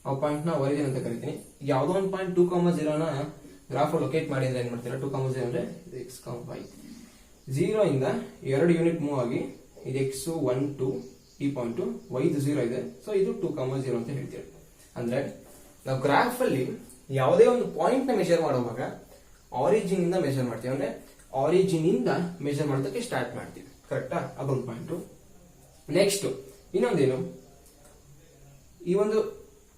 ಆ ಪಾಯಿಂಟ್ ನ ಒರಿಜಿನ್ ಅಂತ ಕರಿತೀನಿ. ಯಾವ್ದೋ ಒಂದು ಪಾಯಿಂಟ್ 2,0 ನ ಗ್ರಾಫ್ ಲೊಕೇಟ್ ಮಾಡಿ ಅಂದ್ರೆ ಏನ್ ಮಾಡ್ತೀರಾ, 2,0 ಅಂದ್ರೆ ಎಕ್ಸ್ ವೈ, 0 ಇಂದ 2 ಯೂನಿಟ್ ಮೂವ್ ಆಗಿ ಇದು ಎಕ್ಸ್ 1 2, ಈ ಪಾಯಿಂಟ್ ವೈ 0 ಇದೆ, ಸೊ ಇದು 2,0 ಅಂತ ಹೇಳ್ತೀವಿ. ಅಂದ್ರೆ ನಾವು ಗ್ರಾಫ್ ಅಲ್ಲಿ ಯಾವುದೇ ಒಂದು ಪಾಯಿಂಟ್ ನ ಮೆಜರ್ ಮಾಡುವಾಗ ಆರಿಜಿನ್ ಇಂದ ಮೆಜರ್ ಮಾಡ್ತೀವಿ. ಅಂದ್ರೆ ಆರಿಜಿನ್ ಇಂದ ಮೆಜರ್ ಮಾಡೋದಕ್ಕೆ ಸ್ಟಾರ್ಟ್ ಮಾಡ್ತೀವಿ, ಕರೆಕ್ಟಾ? ಅದೊಂದು ಪಾಯಿಂಟ್. ನೆಕ್ಸ್ಟ್ ಇನ್ನೊಂದೇನು, ಈ ಒಂದು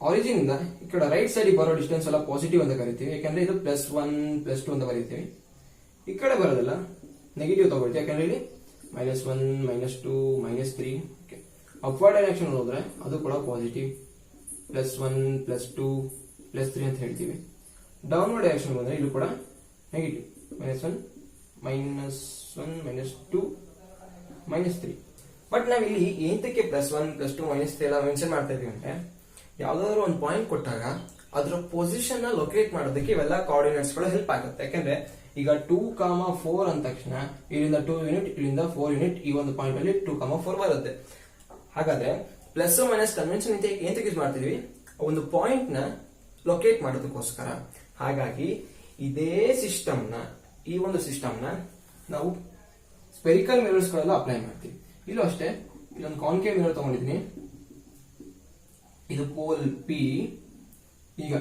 ಆರಿಜಿನ್ ಇಂದ ಈ ಕಡೆ ರೈಟ್ ಸೈಡ್ ಬರೋ ಡಿಸ್ಟೆನ್ಸ್ ಎಲ್ಲ ಪಾಸಿಟಿವ್ ಅಂತ ಕರಿತೀವಿ, ಯಾಕಂದ್ರೆ ಇದು +1 +2 ಅಂತ ಬರೀತೀವಿ. ಈ ಕಡೆ ಬರೋದಲ್ಲ ನೆಗೆಟಿವ್ ತಗೊಳ್ತೀವಿ, ಯಾಕಂದ್ರೆ ಇಲ್ಲಿ -1 -2 -3. ಅಪ್ವರ್ಡ್ ಡೈರೆಕ್ಷನ್ ಹೋದ್ರೆ ಅದು ಕೂಡ ಪಾಸಿಟಿವ್, +1 +2 +3 ಅಂತ ಹೇಳ್ತೀವಿ. ಡೌನ್ವರ್ಡ್ ಡೈರೆಕ್ಷನ್ ಬಂದ್ರೆ ಇದು ಕೂಡ ನೆಗೆಟಿವ್, -1 -2 -3. ಬಟ್ ನಾವಿಲ್ಲಿ ಏನಕ್ಕೆ +1 +2 -3 ಎಲ್ಲ ಮೆನ್ಷನ್ ಮಾಡ್ತಾ ಇದೀವಿ ಅಂದ್ರೆ, ಯಾವ್ದಾದ್ರು ಒಂದು ಪಾಯಿಂಟ್ ಕೊಟ್ಟಾಗ ಅದರ ಪೊಸಿಷನ್ ನ ಲೊಕೇಟ್ ಮಾಡೋದಕ್ಕೆ ಇವೆಲ್ಲ ಕೋಆರ್ಡಿನೇಟ್ಸ್ ಗಳು ಹೆಲ್ಪ್ ಆಗುತ್ತೆ. ಯಾಕಂದ್ರೆ ಈಗ 2,4 ಅಂದ ತಕ್ಷಣ ಇಲ್ಲಿಂದ 2 ಯೂನಿಟ್, ಇಲ್ಲಿಂದ 4 ಯೂನಿಟ್, ಈ ಒಂದು ಪಾಯಿಂಟ್ ಅಲ್ಲಿ 2,4 ಬರುತ್ತೆ. ಹಾಗಾದ್ರೆ ಪ್ಲಸ್ ಮೈನಸ್ ಕನ್ವೆನ್ಷನ್ ಏನಕ್ಕೆ ಯೂಸ್ ಮಾಡ್ತಿದೀವಿ, ಒಂದು ಪಾಯಿಂಟ್ ನ ಲೊಕೇಟ್ ಮಾಡೋದಕ್ಕೋಸ್ಕರ. ಹಾಗಾಗಿ ಇದೇ ಸಿಸ್ಟಮ್ ನ, ಈ ಒಂದು ಸಿಸ್ಟಮ್ ನ ನಾವು ಸ್ಪೆರಿಕಲ್ ಮಿರರ್ಸ್ ಗಳೆಲ್ಲ ಅಪ್ಲೈ ಮಾಡ್ತೀವಿ. ಇಲ್ಲೂ ಅಷ್ಟೇ, ಇಲ್ಲೊಂದು ಕಾನ್ಕೇವ್ ಮಿರರ್ ತಗೊಂಡಿದ್ದೀನಿ, ಇದು ಪೋಲ್ ಪಿ. ಈಗ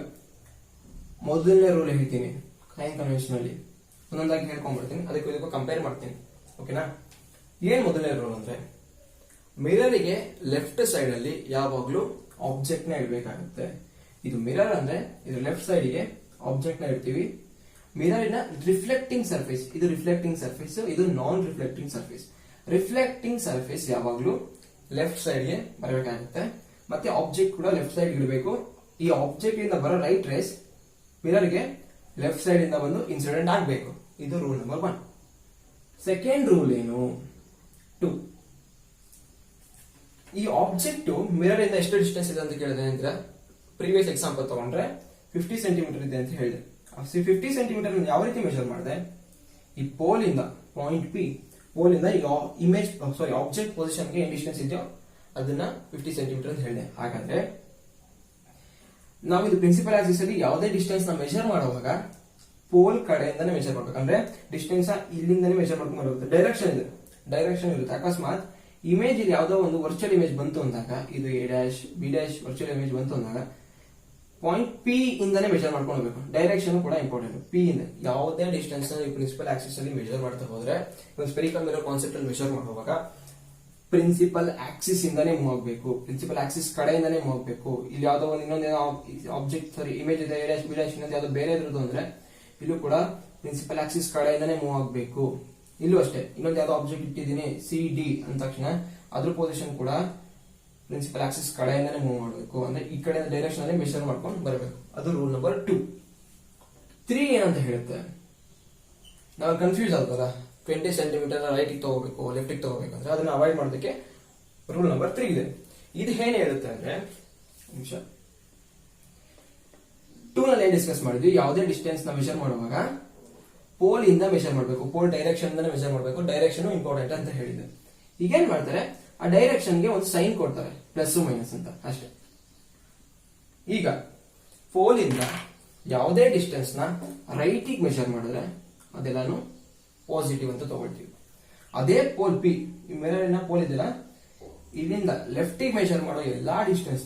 ಮೊದಲನೇ ರೂಲ್ ಹೇಳ್ತೀನಿ ಸೈನ್ ಕನ್ವೆನ್ಷನ್ ಅಲ್ಲಿ, ಒಂದೊಂದಾಗಿ ಹೇಳ್ಕೊಂಡ್ಬಿಡ್ತೀನಿ, ಅದಕ್ಕೆ ಇದಕ್ಕೂ ಕಂಪೇರ್ ಮಾಡ್ತೀನಿ. ಓಕೆನಾ? ಏನ್ ಮೊದಲನೇ ರೂಲ್ ಅಂದ್ರೆ, ಮಿರರ್ಗೆ ಲೆಫ್ಟ್ ಸೈಡ್ ಅಲ್ಲಿ ಯಾವಾಗ್ಲೂ ಆಬ್ಜೆಕ್ಟ್ ನ ಇಡಬೇಕಾಗುತ್ತೆ. ಇದು ಮಿರರ್ ಅಂದ್ರೆ ಇದು ಲೆಫ್ಟ್ ಸೈಡ್ ಗೆ ಆಬ್ಜೆಕ್ಟ್ ನ ಇಡ್ತೀವಿ. ಮಿರರಿನ ರಿಫ್ಲೆಕ್ಟಿಂಗ್ ಸರ್ಫೇಸ್, ಇದು ರಿಫ್ಲೆಕ್ಟಿಂಗ್ ಸರ್ಫೇಸ್, ಇದು ನಾನ್ ರಿಫ್ಲೆಕ್ಟಿಂಗ್ ಸರ್ಫೇಸ್. ರಿಫ್ಲೆಕ್ಟಿಂಗ್ ಸರ್ಫೇಸ್ ಯಾವಾಗ್ಲೂ ಲೆಫ್ಟ್ ಸೈಡ್ ಗೆ ಬರಬೇಕಾಗುತ್ತೆ, ಮತ್ತೆ ಆಬ್ಜೆಕ್ಟ್ ಕೂಡ ಲೆಫ್ಟ್ ಸೈಡ್ ಇಡಬೇಕು. ಈ ಆಬ್ಜೆಕ್ಟ್ ಇಂದ ಬರೋ ರೈಟ್ ರೇಸ್ ಮಿರರ್ಗೆ ಲೆಫ್ಟ್ ಸೈಡ್ ಇಂದ ಬಂದು ಇನ್ಸಿಡೆಂಟ್ ಆಗಬೇಕು. ಇದು ರೂಲ್ ನಂಬರ್ 1. ಸೆಕೆಂಡ್ ರೂಲ್ ಏನು, 2. ಈ ಆಬ್ಜೆಕ್ಟ್ ಮಿರರ್ ಇಂದ ಎಷ್ಟು ಡಿಸ್ಟೆನ್ಸ್ ಇದೆ ಅಂತ ಕೇಳಿದ್ರೆ ಅಂದ್ರೆ, ಪ್ರೀವಿಯಸ್ ಎಕ್ಸಾಂಪಲ್ ತಗೊಂಡ್ರೆ 50 ಸೆಂಟಿಮೀಟರ್ ಇದೆ ಅಂತ ಹೇಳಿದೆ. 50 ಸೆಂಟಿಮೀಟರ್ ಯಾವ ರೀತಿ ಮೆಜರ್ ಮಾಡಿದೆ, ಈ ಪೋಲ್ ಇಂದ ಪಾಯಿಂಟ್ ಪಿ, ಪೋಲ್ ಇಂದ ಇಮೇಜ್ ಆಬ್ಜೆಕ್ಟ್ ಪೊಸಿಷನ್ ಗೆ ಏನ್ ಡಿಸ್ಟೆನ್ಸ್ ಇದೆಯೋ ಅದನ್ನ 50 ಸೆಂಟಿಮೀಟರ್ ಅಂತ ಹೇಳಿದೆ. ಹಾಗಾದ್ರೆ ನಾವು ಇದು ಪ್ರಿನ್ಸಿಪಲ್ ಆಕ್ಸಿಸ್ ಅಲ್ಲಿ ಯಾವುದೇ ಡಿಸ್ಟೆನ್ಸ್ ನ ಮೆಜರ್ ಮಾಡುವಾಗ ಪೋಲ್ ಕಡೆಯಿಂದಾನೆ ಮೆಷರ್ ಮಾಡ್ಬೇಕು. ಅಂದ್ರೆ ಡಿಸ್ಟೆನ್ಸ್ ಇಲ್ಲಿಂದಾನೆ ಮೆಷರ್ ಮಾಡ್ಕೊಂಡು ಬರುತ್ತೆ. ಡೈರೆಕ್ಷನ್ ಇರುತ್ತೆ. ಅಕಸ್ಮಾತ್ ಇಮೇಜ್ ಇಲ್ಲಿ ಯಾವುದೋ ಒಂದು ವರ್ಚುವಲ್ ಇಮೇಜ್ ಬಂತು ಅಂದಾಗ, ಇದು A dash B dash virtual image ಬಂತು ಅಂದಾಗ ಪಾಯಿಂಟ್ ಪಿ ಇಂದಾನೆ ಮೆಷರ್ ಮಾಡ್ಕೊಂಡು ಹೋಗ್ಬೇಕು. ಡೈರೆಕ್ಷನ್ ಕೂಡ ಇಂಪಾರ್ಟೆಂಟ್. ಪಿ ಇಂದ ಯಾವುದೇ ಡಿಸ್ಟೆನ್ಸ್ ಪ್ರಿನ್ಸಿಪಲ್ ಆಕ್ಸಿಸ್ ಅಲ್ಲಿ ಮೆಷರ್ ಮಾಡ್ತಾ ಹೋದ್ರೆ, ಒಂದು ಸ್ಪೆರಿಕಲ್ ಮಿರರ್ ಕಾನ್ಸೆಪ್ಟ್ ಅಲ್ಲಿ ಮೆಷರ್ ಮಾಡುವಾಗ ಪ್ರಿನ್ಸಿಪಲ್ ಆಕ್ಸಿಸ್ ಇಂದಾನೆ ಮೂವ್ ಆಗಬೇಕು. ಪ್ರಿನ್ಸಿಪಲ್ ಆಕ್ಸಿಸ್ ಕಡೆಯಿಂದಾನೆ ಮೂವ್ ಆಗಬೇಕು. ಇಲ್ಲಿ ಯಾವುದೋ ಒಂದು ಇನ್ನೊಂದು ಆಬ್ಜೆಕ್ಟ್ ಇಮೇಜ್ ಇದೆ, ಎ ಡ್ಯಾಶ್ ಬಿ ಡ್ಯಾಶ್ ಇನ್ನೊಂದು ಯಾವುದೋ ಬೇರೆ ಇರೋದು ಅಂದ್ರೆ ಇಲ್ಲೂ ಕೂಡ ಪ್ರಿನ್ಸಿಪಲ್ ಆಕ್ಸಿಸ್ ಕಡೆಯಿಂದಾನೆ ಮೂವ್ ಆಗಬೇಕು. ಇಲ್ಲೂ ಅಷ್ಟೇ, ಇನ್ನೊಂದು ಯಾವ್ದೋ ಆಬ್ಜೆಕ್ಟ್ ಇಟ್ಟಿದ್ದೀನಿ ಸಿ ಡಿ ಅಂದ ತಕ್ಷಣ ಅದ್ರ ಪೊಸಿಷನ್ ಕೂಡ ಪ್ರಿನ್ಸಿಪಲ್ ಆಕ್ಸಿಸ್ ಕಡೆಯಿಂದಾನೆ ಮೂವ್ ಮಾಡಬೇಕು. ಅಂದ್ರೆ ಈ ಕಡೆ ಡೈರೆಕ್ಷನ್ ಅಲ್ಲಿ ಮೆಷರ್ ಮಾಡ್ಕೊಂಡು ಬರಬೇಕು. ಅದು ರೂಲ್ ನಂಬರ್ 2. 3 ಏನಂತ ಹೇಳುತ್ತೆ, ನಾವು ಕನ್ಫ್ಯೂಸ್ ಆಗ್ತದ 20 ಸೆಂಟಿಮೀಟರ್ ರೈಟ್ ತಗೋಬೇಕು ಲೆಫ್ಟ್ ತಗೋಬೇಕು ಅಂದ್ರೆ ಅದನ್ನ ಅವಾಯ್ಡ್ ಮಾಡೋದಕ್ಕೆ ರೂಲ್ ನಂಬರ್ 3 ಇದೆ. ಇದು ಏನ್ ಹೇಳುತ್ತೆ ಅಂದ್ರೆ, ನಿಮಿಷ 2 ನಲ್ಲಿ ಏನ್ ಡಿಸ್ಕಸ್ ಮಾಡಿದ್ವಿ, ಯಾವುದೇ ಡಿಸ್ಟೆನ್ಸ್ ನ ಮೆಷರ್ ಮಾಡುವಾಗ ಪೋಲ್ ಇಂದ ಮೆಷರ್ ಮಾಡಬೇಕು, ಪೋಲ್ ಡೈರೆಕ್ಷನ್ ಮೆಷರ್ ಮಾಡಬೇಕು. ಡೈರೆಕ್ಷನ್ ಇಂಪಾರ್ಟೆಂಟ್ ಅಂತ ಹೇಳಿದೆ. ಈಗ ಏನ್ ಮಾಡ್ತಾರೆ, ಆ ಡೈರೆಕ್ಷನ್ ಗೆ ಒಂದು ಸೈನ್ ಕೊಡ್ತಾರೆ, ಪ್ಲಸ್ ಮೈನಸ್ ಅಂತ ಅಷ್ಟೇ. ಈಗ ಪೋಲ್ ಇಂದ ಯಾವುದೇ ಡಿಸ್ಟೆನ್ಸ್ ನ ರೈಟ್ ಮೆಷರ್ ಮಾಡಿದ್ರೆ ಅದೆಲ್ಲಾನು ಪಾಸಿಟಿವ್ ಅಂತ ತಗೊಳ್ತೀವಿ. ಅದೇ ಪೋಲ್ ಪಿ, ಈ ಮಿರರಿನ ಪೋಲ್ ಇದೆಯಲ್ಲ, ಇಲ್ಲಿಂದ ಲೆಫ್ಟ್ ಮೆಷರ್ ಮಾಡೋ ಎಲ್ಲಾ ಡಿಸ್ಟೆನ್ಸ್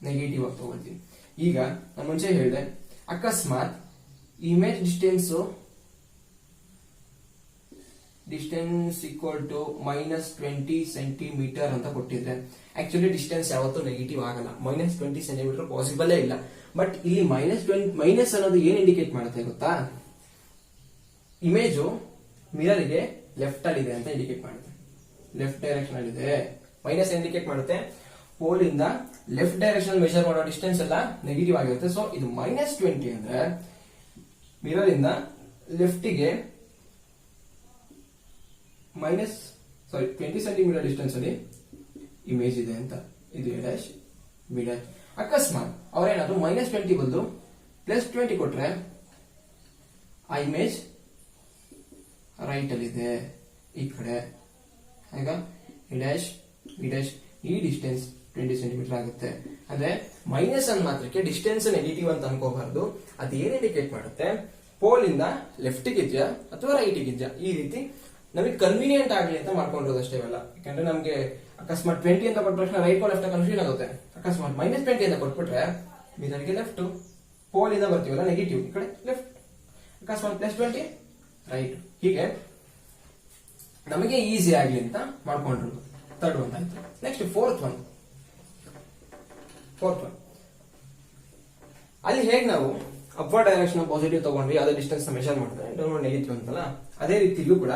ನೆಗೆಟಿವ್ ಆಗಿ ತಗೊಳ್ತೀವಿ. ಈಗ ನಾನು ಮುಂಚೆ ಹೇಳಿದೆ, ಅಕಸ್ಮಾತ್ image distance equal to -20 centimetre ಅಂತ ಕೊಟ್ಟಿದ್ರೆ, ಆಕ್ಚುಲಿ ಡಿಸ್ಟೆನ್ಸ್ ಯಾವತ್ತೂ ನೆಗೆಟಿವ್ ಆಗಲ್ಲ. -20 ಸೆಂಟಿಮೀಟರ್ ಪಾಸಿಬಲ್ ಇಲ್ಲ. ಬಟ್ ಇಲ್ಲಿ ಮೈನಸ್ ಅನ್ನೋದು ಏನ್ ಇಂಡಿಕೇಟ್ ಮಾಡುತ್ತೆ ಗೊತ್ತಾ, ಇಮೇಜು ಮಿರರ್ ಗೆ ಲೆಫ್ಟ್ ಅಲ್ಲಿ ಇದೆ ಅಂತ ಇಂಡಿಕೇಟ್ ಮಾಡುತ್ತೆ. ಲೆಫ್ಟ್ ಡೈರೆಕ್ಷನ್ ಅಲ್ಲಿ ಇದೆ. ಮೈನಸ್ ಇಂಡಿಕೇಟ್ ಮಾಡುತ್ತೆ ಪೋಲ್ ಇಂದ ಲೆಫ್ಟ್ ಡೈರೆಕ್ಷನ್ ಮೆಷರ್ ಮಾಡೋ ಡಿಸ್ಟೆನ್ಸ್ ಎಲ್ಲ ನೆಗೆಟಿವ್ ಆಗಿರುತ್ತೆ. ಸೊ ಇದು -20 ಅಂದ್ರೆ ಮಿರರ್ ಇಂದ ಲೆಫ್ಟ್ ಗೆ 20 ಸೆಂಟಿಮೀಟರ್ ಡಿಸ್ಟೆನ್ಸ್ ಅಲ್ಲಿ ಇಮೇಜ್ ಇದೆ ಅಂತ. ಇದು ಎ ಡ್ಯಾಶ್ ಬಿ ಡ್ಯಾಶ್. ಅಕಸ್ಮಾತ್ ಅವ್ರೇನಾದ್ರು -20 ಬದಲು +20 ಕೊಟ್ರೆ ಆ ಇಮೇಜ್ ರೈಟ್ ಅಲ್ಲಿ ಇದೆ ಈ ಕಡೆ. ಈಗ ಎ ಡ್ಯಾಶ್ ಬಿ ಡ್ಯಾಶ್ ಈ ಡಿಸ್ಟೆನ್ಸ್ 20 ಸೆಂಟಿಮೀಟರ್ ಆಗುತ್ತೆ. ಅಂದ್ರೆ ಮೈನಸ್ ಅನ್ ಮಾತ್ರಕ್ಕೆ ಡಿಸ್ಟೆನ್ಸ್ ನೆಗೆಟಿವ್ ಅಂತ ಅನ್ಕೋಬಾರ್ದು. ಅದು ಏನ್ ಇಂಡಿಕೇಟ್ ಮಾಡುತ್ತೆ, ಪೋಲ್ ಇಂದ ಲೆಫ್ಟ್ ಗಿದ್ಯಾ ಅಥವಾ ರೈಟ್ ಗಿದ್ಯಾ, ಈ ರೀತಿ ನಮಗೆ ಕನ್ವೀನಿಯಂಟ್ ಆಗಲಿ ಅಂತ ಮಾಡ್ಕೊಂಡಿರೋದು ಅಷ್ಟೇ ಇವೆಲ್ಲ. ಯಾಕಂದ್ರೆ ನಮ್ಗೆ ಅಕಸ್ಮಾತ್ 20 ಅಂತ ಕೊಟ್ಟ ತಕ್ಷಣ ರೈಟ್ ಲೆಫ್ಟ್ ಕನ್ಫ್ಯೂಷನ್ ಆಗುತ್ತೆ. ಅಕಸ್ಮಾತ್ -20 ಅಂತ ಕೊಟ್ಬಿಟ್ರೆ ಮಿರರ್ಗೆ ಲೆಫ್ಟ್, ಪೋಲ್ ಇಂದ ಬರ್ತೀವಲ್ಲ ನೆಗೆಟಿವ್, ಈ ಕಡೆ ಲೆಫ್ಟ್. ಅಕಸ್ಮಾತ್ +20 ರೈಟ್. ಹೀಗೆ ನಮಗೆ ಈಸಿ ಆಗಲಿ ಅಂತ ಮಾಡ್ಕೊಂಡಿರೋದು. ಥರ್ಡ್ ಒನ್ ಆಯ್ತು. Next fourth one. ಅಲ್ಲಿ ಹೇಗೆ ನಾವು ಅಪ್ವರ್ಡ್ ಡೈರೆಕ್ಷನ್ ಪಾಸಿಟಿವ್ ತಗೊಂಡ್ವಿ, ಯಾವುದೇ ಡಿಸ್ಟೆನ್ಸ್ ಮೆಷರ್ ಮಾಡಿದ್ರೆ ಡೌನ್ವರ್ಡ್ ನೆಗೆಟಿವ್ ಅಂತಲ್ಲ, ಅದೇ ರೀತಿ ಇಲ್ಲೂ ಕೂಡ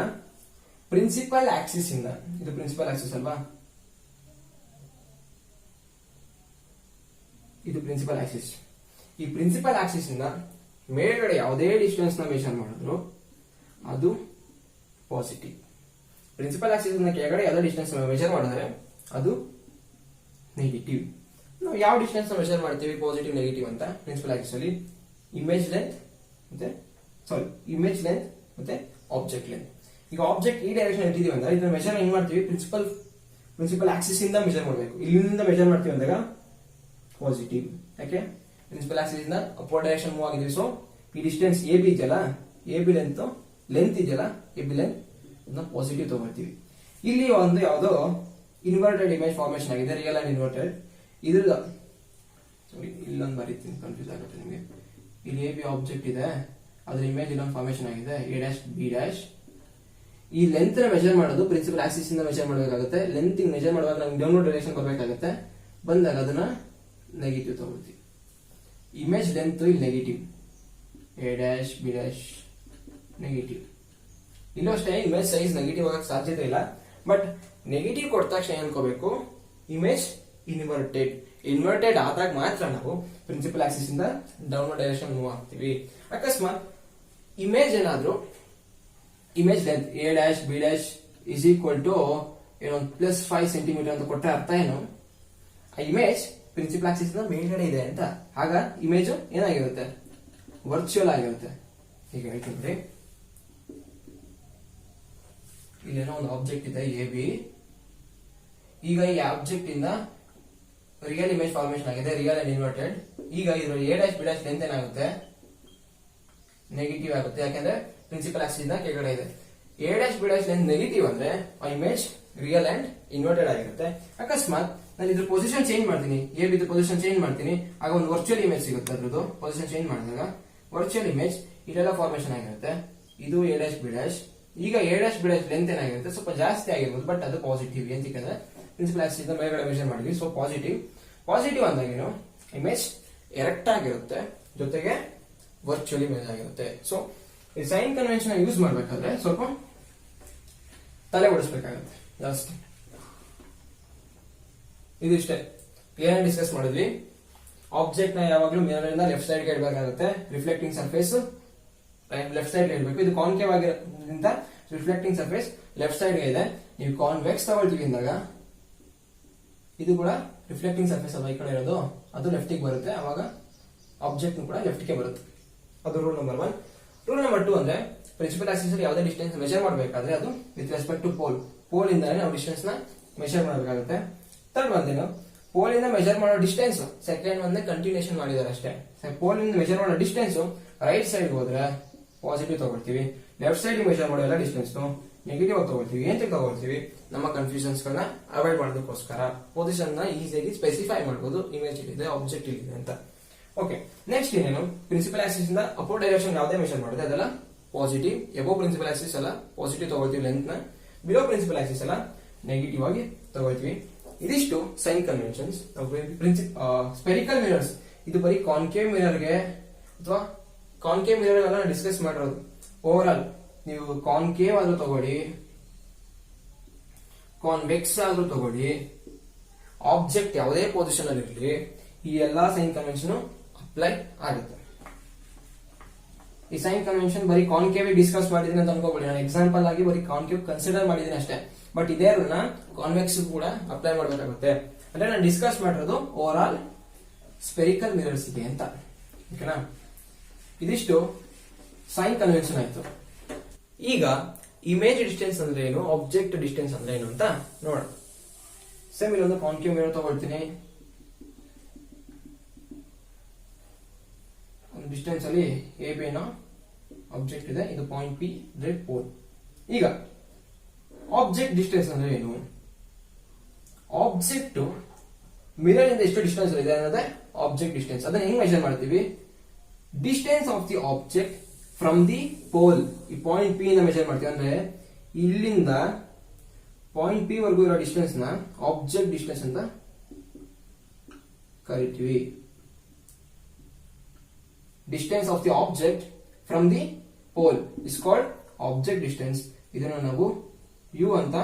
ಪ್ರಿನ್ಸಿಪಲ್ ಆಕ್ಸಿಸ್ ಇಂದ, ಇದು ಪ್ರಿನ್ಸಿಪಲ್ ಆಕ್ಸಿಸ್ ಅಲ್ವಾ, ಇದು ಪ್ರಿನ್ಸಿಪಲ್ ಆಕ್ಸಿಸ್. ಈ ಪ್ರಿನ್ಸಿಪಲ್ ಆಕ್ಸಿಸ್ ಇಂದ ಮೇಲ್ಗಡೆ ಯಾವುದೇ ಡಿಸ್ಟೆನ್ಸ್ ನ ಮೆಷರ್ ಮಾಡಿದ್ರು ಅದು ಪಾಸಿಟಿವ್. ಪ್ರಿನ್ಸಿಪಲ್ ಆಕ್ಸಿಸ್ ಇಂದ ಕೆಳಗಡೆ ಯಾವುದೇ ಡಿಸ್ಟೆನ್ಸ್ ಮೆಷರ್ ಮಾಡಿದ್ರೆ ಅದು ನೆಗೆಟಿವ್. ನಾವು ಯಾವ ಡಿಸ್ಟೆನ್ಸ್ ಮೆಷರ್ ಮಾಡ್ತೀವಿ ಪಾಸಿಟಿವ್ ನೆಗೆಟಿವ್ ಅಂತ, ಪ್ರಿನ್ಸಿಪಲ್ ಆಕ್ಸಿಸ್ ಅಲ್ಲಿ ಇಮೇಜ್ ಲೆಂತ್ ಮತ್ತೆ ಆಬ್ಜೆಕ್ಟ್ ಲೆಂತ್. ಈಗ ಆಬ್ಜೆಕ್ಟ್ ಈ ಡೈರೆಕ್ಷನ್ ಇಟ್ಟಿದೀವಿ ಅಂದ್ರೆ ಇದನ್ನ ಮೆಷರ್ ಹೆಂಗ್ ಮಾಡ್ತೀವಿ, ಪ್ರಿನ್ಸಿಪಲ್ ಆಕ್ಸಿಸ್ ಇಂದ ಮೆಷರ್ ಮಾಡಬೇಕು. ಇಲ್ಲಿಂದ ಮೆಷರ್ ಮಾಡ್ತೀವಿ ಅಂದಾಗ ಪಾಸಿಟಿವ್. ಯಾಕೆ, ಪ್ರಿನ್ಸಿಪಲ್ ಆಕ್ಸಿಸ್ ಇಂದ ಅಪ್ವರ್ಡ್ ಡೈರೆಕ್ಷನ್ ಮೂವ್ ಆಗಿದ್ವಿ. ಸೊ ಈ ಡಿಸ್ಟೆನ್ಸ್ ಎ ಬಿ ಇದೆಯಲ್ಲ, ಎ ಬಿ ಲೆಂತ್ ಇದೆಯಲ್ಲ, ಎ ಬಿ ಲೆಂತ್ ಅದನ್ನ ಪಾಸಿಟಿವ್ ತಗೊಳ್ತೀವಿ. ಇಲ್ಲಿ ಒಂದು ಯಾವುದೋ ಇನ್ವರ್ಟೆಡ್ ಇಮೇಜ್ ಫಾರ್ಮೇಶನ್ ಆಗಿದೆ, ರಿಯಲ್ ಅಂಡ್ ಇನ್ವರ್ಟೆಡ್. ಇದ್ರದ್ದು ಇಲ್ಲೊಂದು ಬರೀತೀನಿ, ಕನ್ಫ್ಯೂಸ್ ಆಗುತ್ತೆ ನಿಮಗೆ. ಇಲ್ಲಿ ಎ ಬಿ ಆಬ್ಜೆಕ್ಟ್ ಇದೆ, ಅದ್ರ ಇಮೇಜ್ ಇಲ್ಲೊಂದು ಫಾರ್ಮೇಶನ್ ಆಗಿದೆ, ಎ ಡ್ಯಾಶ್ ಬಿ ಡ್ಯಾಶ್. ಈ ಲೆಂತ್ ಮೆಷರ್ ಮಾಡೋದು ಪ್ರಿನ್ಸಿಪಲ್ ಆಕ್ಸಿಸ್ ಇಂದ ಮೆಷರ್ ಮಾಡಬೇಕಾಗುತ್ತೆ. ಲೆಂತ್ ಮೆಷರ್ ಮಾಡುವಾಗ ನಮ್ಗೆ ಡೌನ್ವರ್ಡ್ ಡೈರೆಕ್ಷನ್ ಬರಬೇಕಾಗುತ್ತೆ. ಬಂದಾಗ ಅದನ್ನ ನೆಗೆಟಿವ್ ತಗೊಳ್ತೀವಿ. ಇಮೇಜ್ ಲೆಂತ್ ಇಲ್ಲಿ negative, A dash B dash negative. ಇಲ್ಲೂ ಅಷ್ಟೇ ಇಮೇಜ್ ಸೈಜ್ ನೆಗೆಟಿವ್ ಆಗಕ್ಕೆ ಸಾಧ್ಯತೆ ಇಲ್ಲ. ಬಟ್ ನೆಗೆಟಿವ್ ಕೊಟ್ಟ ತಕ್ಷಣ ಅನ್ಕೋಬೇಕು, ಇಮೇಜ್ ಇನ್ವರ್ಟೆಡ್ ಆದಾಗ ಮಾತ್ರ ನಾವು ಪ್ರಿನ್ಸಿಪಲ್ ಆಕ್ಸಿಸ್ ಇಂದ ಡೌನ್ವರ್ಡ್ ಡೈರೆಕ್ಷನ್ ಮೂವ್ ಆಗ್ತೀವಿ. ಅಕಸ್ಮಾತ್ ಇಮೇಜ್ ಏನಾದ್ರು image length A dash B dash is equal to ಏನೋ +5 ಸೆಂಟಿಮೀಟರ್ ಅಂತ ಕೊಟ್ಟರೆ ಅರ್ಥ ಏನು, ಆ ಇಮೇಜ್ ಪ್ರಿನ್ಸಿಪಲ್ ಆಕ್ಸಿಸ್ ಇಂದ ಮೇಲ್ಗಡೆ ಇದೆ ಅಂತ. ಆಗ ಇಮೇಜ್ ಏನಾಗಿರುತ್ತೆ, ವರ್ಚುವಲ್ ಆಗಿರುತ್ತೆ. ಈಗ ಹೇಳ್ತೀನಿ, ಇಲ್ಲೇನೋ ಒಂದು ಆಬ್ಜೆಕ್ಟ್ ಇದೆ ಎ ಬಿ. ಈಗ ಈ ಆಬ್ಜೆಕ್ಟ್ ಇಂದ ರಿಯಲ್ ಇಮೇಜ್ ಫಾರ್ಮೇಶನ್ ಆಗಿದೆ, ರಿಯಲ್ ಅಂಡ್ ಇನ್ವರ್ಟೆಡ್. ಈಗ ಇದ್ರ A dash B dash length ಏನಾಗುತ್ತೆ, ನೆಗೆಟಿವ್ ಆಗುತ್ತೆ, ಯಾಕಂದ್ರೆ ಪ್ರಿನ್ಸಿಪಲ್ ಆಕ್ಸಿಸ್ ಇಂದ ಕೆಳಗಡೆ ಇದೆ. A dash B dash length negative ಅಂದ್ರೆ ಆ ಇಮೇಜ್ ರಿಯಲ್ ಅಂಡ್ ಇನ್ವರ್ಟೆಡ್ ಆಗಿರುತ್ತೆ. ಅಕಸ್ಮಾತ್ ನಾನು ಇದ್ರ ಪೊಸಿಷನ್ ಚೇಂಜ್ ಮಾಡ್ತೀನಿ, ಎ ಬಿ ಪೊಸಿಷನ್ ಚೇಂಜ್ ಮಾಡ್ತೀನಿ, ಆಗ ಒಂದು ವರ್ಚುವಲ್ ಇಮೇಜ್ ಸಿಗುತ್ತೆ. ಅದ್ರದ್ದು ಪೊಸಿಷನ್ ಚೇಂಜ್ ಮಾಡಿದಾಗ ವರ್ಚುವಲ್ ಇಮೇಜ್ ಇಲ್ಲೆಲ್ಲ ಫಾರ್ಮೇಶನ್ ಆಗಿರುತ್ತೆ. ಇದು ಎ ಡ್ಯಾಶ್ ಬಿ ಡ್ಯಾಶ್. ಈಗ A dash B dash length ಏನಾಗಿರುತ್ತೆ, ಸ್ವಲ್ಪ ಜಾಸ್ತಿ ಆಗಿರ್ಬೋದು, ಬಟ್ ಅದು ಪಾಸಿಟಿವ್. ಎಂತಕ್ಕಂದ್ರೆ ಪ್ರಿನ್ಸಿಪಲ್ ಆಕ್ಸಿಸ್ ಇಂದ ಮೇಲ್ಗಡೆ ಮೆಜರ್ ಮಾಡಿದ್ವಿ, ಸೊ ಪಾಸಿಟಿವ್ ಅಂದಾಗೇನು ಇಮೇಜ್ ಎರೆಕ್ಟ್ ಆಗಿರುತ್ತೆ, ಜೊತೆಗೆ ವರ್ಚುವಲ್ ಇಮೇಜ್ ಆಗಿರುತ್ತೆ. ಸೊ ಈ ಸೈನ್ ಕನ್ವೆನ್ಷನ್ ಯೂಸ್ ಮಾಡ್ಬೇಕಾದ್ರೆ ಸ್ವಲ್ಪ ತಲೆ ಓಡಿಸ್ಬೇಕಾಗುತ್ತೆ ಜಾಸ್ತಿ. ಇದಿಷ್ಟೇ ಕ್ಲಿಯರ್ ಡಿಸ್ಕಸ್ ಮಾಡಿದ್ವಿ. ಆಬ್ಜೆಕ್ಟ್ ನ ಯಾವಾಗಲೂ ಮಿರರ್ ಇಂದ ಲೆಫ್ಟ್ ಸೈಡ್ ಗೆ ಇಡಬೇಕಾಗುತ್ತೆ. ರಿಫ್ಲೆಕ್ಟಿಂಗ್ ಸರ್ಫೇಸ್ ಲೆಫ್ಟ್ ಸೈಡ್ ಇಡಬೇಕು. ಇದು ಕಾನ್ಕೇವ್ ಆಗಿರೋದ್ರಿಂದ ರಿಫ್ಲೆಕ್ಟಿಂಗ್ ಸರ್ಫೇಸ್ ಲೆಫ್ಟ್ ಸೈಡ್ ಗೆ ಇದೆ. ನೀವು ಕಾನ್ವೆಕ್ಸ್ ತಗೊಳ್ತೀವಿ ಅಂದಾಗ ಇದು ಕೂಡ ರಿಫ್ಲೆಕ್ಟಿಂಗ್ ಸರ್ಫೇಸ್ ಅಲ್ಲ, ಈ ಕಡೆ ಇರೋದು ಅದು ಲೆಫ್ಟ್ ಗೆ ಬರುತ್ತೆ, ಅವಾಗ ಆಬ್ಜೆಕ್ಟ್ ಕೂಡ ಲೆಫ್ಟ್ ಗೆ ಬರುತ್ತೆ. ಅದು ರೂಲ್ ನಂಬರ್ 1. ರೂಲ್ ನಂಬರ್ 2 ಅಂದ್ರೆ ಪ್ರಿನ್ಸಿಪಲ್ ಆಕ್ಸಿಸ್ ಅಲ್ಲಿ ಯಾವುದೇ ಡಿಸ್ಟೆನ್ಸ್ ಮೆಜರ್ ಮಾಡಬೇಕಾದ್ರೆ ಅದು ವಿತ್ ರೆಸ್ಪೆಕ್ಟ್ ಟು ಪೋಲ್ ಇಂದ ನಾವು ಡಿಸ್ಟೆನ್ಸ್ ನ ಮೆಜರ್ ಮಾಡಬೇಕಾಗುತ್ತೆ. ಥರ್ಡ್ ಒಂದೇನು, ಪೋಲ್ ಇಂದ ಮೆಜರ್ ಮಾಡೋ ಡಿಸ್ಟೆನ್ಸ್. ಸೆಕೆಂಡ್ ಒಂದೇ ಕಂಟಿನ್ಯೂಷನ್ ಮಾಡಿದಾರೆ ಅಷ್ಟೇ. ಪೋಲ್ ಇಂದ ಮೆಜರ್ ಮಾಡೋ ಡಿಸ್ಟೆನ್ಸ್ ರೈಟ್ ಸೈಡ್ ಹೋದ್ರೆ ಪಾಸಿಟಿವ್ ತಗೊಳ್ತೀವಿ, ಲೆಫ್ಟ್ ಸೈಡ್ ಮೆಜರ್ ಮಾಡೋ ಎಲ್ಲ ಡಿಸ್ಟೆನ್ಸ್ ನೆಗೆಟಿವ್ ತಗೊಳ್ತೀವಿ. ಏನ್ ತಗೊಳ್ತೀವಿ, ನಮ್ಮ ಕನ್ಫ್ಯೂಷನ್ಸ್ ಗಳನ್ನ ಅವಾಯ್ಡ್ ಮಾಡೋದಕ್ಕೋಸ್ಕರ ಪೊಸಿಷನ್ ನ ಈಸಿಯಾಗಿ ಸ್ಪೆಸಿಫೈ ಮಾಡಬಹುದು. ಇಮೇಜ್ ಇಲ್ಲಿದೆ, ಆಬ್ಜೆಕ್ಟ್ ಇಲ್ಲಿದೆ ಅಂತ. ಓಕೆ, ನೆಕ್ಸ್ಟ್ ಏನೇನು, ಪ್ರಿನ್ಸಿಪಲ್ ಆಕ್ಸಿಸ್ ಇಂದ ಅಪೋರ್ ಡೈರೆಕ್ಷನ್ ಯಾವುದೇ ಮೆಷರ್ ಮಾಡಿದ್ರೆ ಅದೆಲ್ಲ ಪಾಸಿಟಿವ್. ಎಬೋ ಪ್ರಿನ್ಸಿಪಲ್ ಆಕ್ಸಿಸ್ ಎಲ್ಲ ಪಾಸಿಟಿವ್ ತಗೊಳ್ತೀವಿ ಲೆಂತ್ ನ, ಬಿಲೋ ಪ್ರಿನ್ಸಿಪಲ್ ಆಕ್ಸಿಸ್ ಎಲ್ಲ ನೆಗೆಟಿವ್ ಆಗಿ ತಗೊಳ್ತೀವಿ. ಇದಿಷ್ಟು ಸೈನ್ ಕನ್ವೆನ್ಷನ್ಸ್. ಸ್ಪೆರಿಕಲ್ ಮಿರರ್ಸ್, ಇದು ಬರೀ ಕಾನ್ಕೇವ್ ಮಿರರ್ಗೆ ಅಥವಾ ಕಾನ್ಕೇವ್ ಮಿರರ್ ಎಲ್ಲ ಡಿಸ್ಕಸ್ ಮಾಡಿರೋದು. ಓವರ್ ಆಲ್ ನೀವು ಕಾನ್ಕೇವ್ ಆದ್ರೂ ತಗೊಳ್ಳಿ, ಕಾನ್ವೆಕ್ಸ್ ಆದ್ರೂ ತಗೊಳ್ಳಿ, ಆಬ್ಜೆಕ್ಟ್ ಯಾವುದೇ ಪೊಸಿಷನ್ ಅಲ್ಲಿ ಇರಲಿ, ಈ ಎಲ್ಲಾ ಸೈನ್ ಕನ್ವೆನ್ಷನ್ ಅಪ್ಲೈ ಆಗುತ್ತೆ. ಈ ಸೈನ್ ಕನ್ವೆನ್ಷನ್ ಬರೀ ಕಾನ್ಕೇವ್ ಡಿಸ್ಕಸ್ ಮಾಡಿದೀನಿ ಅಂತ ಅನ್ಕೋಬೇಡಿ. ನಾನು ಎಕ್ಸಾಂಪಲ್ ಆಗಿ ಬರೀ ಕಾನ್ಕೇವ್ ಕನ್ಸಿಡರ್ ಮಾಡಿದೀನಿ ಅಷ್ಟೇ. ಬಟ್ ಇದೇ ರೂಲ್ನ ಕಾನ್ವೆಕ್ಸ್ ಕೂಡ ಅಪ್ಲೈ ಮಾಡಬೇಕಾಗುತ್ತೆ. ಅಂದ್ರೆ ನಾನು ಡಿಸ್ಕಸ್ ಮಾಡಿರೋದು ಓವರ್ ಆಲ್ ಸ್ಪೆರಿಕಲ್ ಮಿರರ್ಸ್ ಇದೆ ಅಂತ. ಓಕೆನಾ, ಇದಿಷ್ಟು ಸೈನ್ ಕನ್ವೆನ್ಷನ್ ಆಯ್ತು. ಈಗ ಇಮೇಜ್ ಡಿಸ್ಟೆನ್ಸ್ ಅಂದ್ರೆ ಏನು, ಆಬ್ಜೆಕ್ಟ್ ಡಿಸ್ಟೆನ್ಸ್ ಅಂದ್ರೆ ಏನು ಅಂತ ನೋಡೋಣ. ಸೇಮ್ ಇಲ್ಲೊಂದು ಕಾನ್ಕೇವ್ ಮಿರರ್ ತಗೊಳ್ತೀನಿ. ಡಿಸ್ಟೆನ್ಸ್ ಅಲ್ಲಿ ಎ ಬಿ ನ ಆಬ್ಜೆಕ್ಟ್ ಇದೆ, ಇದು ಪಾಯಿಂಟ್ ಪಿ, ರೆಡ್ ಪೋಲ್. ಈಗ ಆಬ್ಜೆಕ್ಟ್ ಡಿಸ್ಟೆನ್ಸ್ ಅಂದ್ರೆ ಏನು, ಆಬ್ಜೆಕ್ಟ್ ಮಿರರ್ ಇಂದ ಎಷ್ಟು ಡಿಸ್ಟೆನ್ಸ್ ಇದೆ ಅನ್ನೋದೇ ಆಬ್ಜೆಕ್ಟ್ ಡಿಸ್ಟೆನ್ಸ್. ಅದನ್ನ ಹೆಂಗ್ ಮೆಜರ್ ಮಾಡ್ತೀವಿ, distance of the object from the pole. ಈ ಪಾಯಿಂಟ್ ಪಿ ಇಂದ ಮೆಜರ್ ಮಾಡ್ತೀವಿ. ಅಂದ್ರೆ ಇಲ್ಲಿಂದ ಪಾಯಿಂಟ್ ಪಿ ವರೆಗೂ ಇರೋ ಡಿಸ್ಟೆನ್ಸ್ ನ ಆಬ್ಜೆಕ್ಟ್ ಡಿಸ್ಟೆನ್ಸ್ ಅಂತ ಕರಿತೀವಿ. Distance of the object from the pole is called object distance. ಇದನ್ನ ನಾವು ಯು ಅಂತ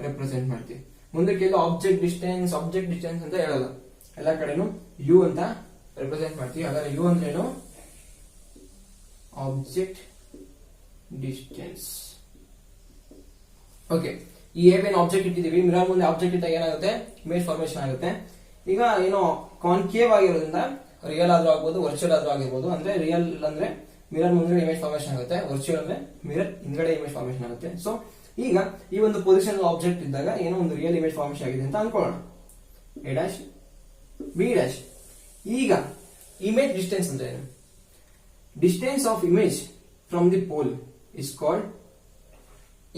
ರೆಪ್ರೆಸೆಂಟ್ ಮಾಡ್ತೀವಿ. ಮುಂದಕ್ಕೆ ಆಬ್ಜೆಕ್ಟ್ ಡಿಸ್ಟೆನ್ಸ್ ಅಂತ ಹೇಳಲ್ಲ, ಎಲ್ಲ ಕಡೆನೂ ಯು ಅಂತ ರೆಪ್ರೆಸೆಂಟ್ ಮಾಡ್ತೀವಿ. ಹಾಗಾದ್ರೆ ಯು ಅಂದ್ರೆ ಏನು, ಆಬ್ಜೆಕ್ಟ್ ಡಿಸ್ಟೆನ್ಸ್. ಓಕೆ, ಈ ಎ ಬೇನ್ ಆಬ್ಜೆಕ್ಟ್ ಇಟ್ಟಿದೀವಿ, ಮಿರರ್ ಮುಂದೆ ಆಬ್ಜೆಕ್ಟ್ ಇಟ್ಟಾಗ ಏನಾಗುತ್ತೆ, ಇಮೇಜ್ ಫಾರ್ಮೇಶನ್ ಆಗುತ್ತೆ. ಈಗ ಏನೋ ಕಾನ್ಕೇವ್ ಆಗಿರೋದ್ರಿಂದ ರಿಯಲ್ ಆದ್ರೂ ಆಗ್ಬೋದು, ವರ್ಚುವಲ್ ಆದ್ರೂ ಆಗಿರ್ಬೋದು. ಅಂದ್ರೆ ರಿಯಲ್ ಅಂದ್ರೆ ಮಿರರ್ ಮುಂದೆ ಇಮೇಜ್ ಫಾರ್ಮೇಶನ್ ಆಗುತ್ತೆ, ವರ್ಚುವಲ್ ಅಂದ್ರೆ ಮಿರರ್ ಹಿಂದ್ಗಡೆ ಇಮೇಜ್ ಫಾರ್ಮೇಶನ್ ಆಗುತ್ತೆ. ಸೊ ಈಗ ಈ ಒಂದು ಪೊಸಿಷನ್ ಆಬ್ಜೆಕ್ಟ್ ಇದ್ದಾಗ ಏನೋ ಒಂದು ರಿಯಲ್ ಇಮೇಜ್ ಫಾರ್ಮೇಶನ್ ಆಗಿದೆ ಅಂತ ಅನ್ಕೊಳ್ಳೋಣ, ಎ ಡ್ಯಾಶ್ ಬಿ ಡ್ಯಾಶ್. ಈಗ ಇಮೇಜ್ ಡಿಸ್ಟೆನ್ಸ್ ಅಂದ್ರೆ ಏನು, distance of image from the pole is called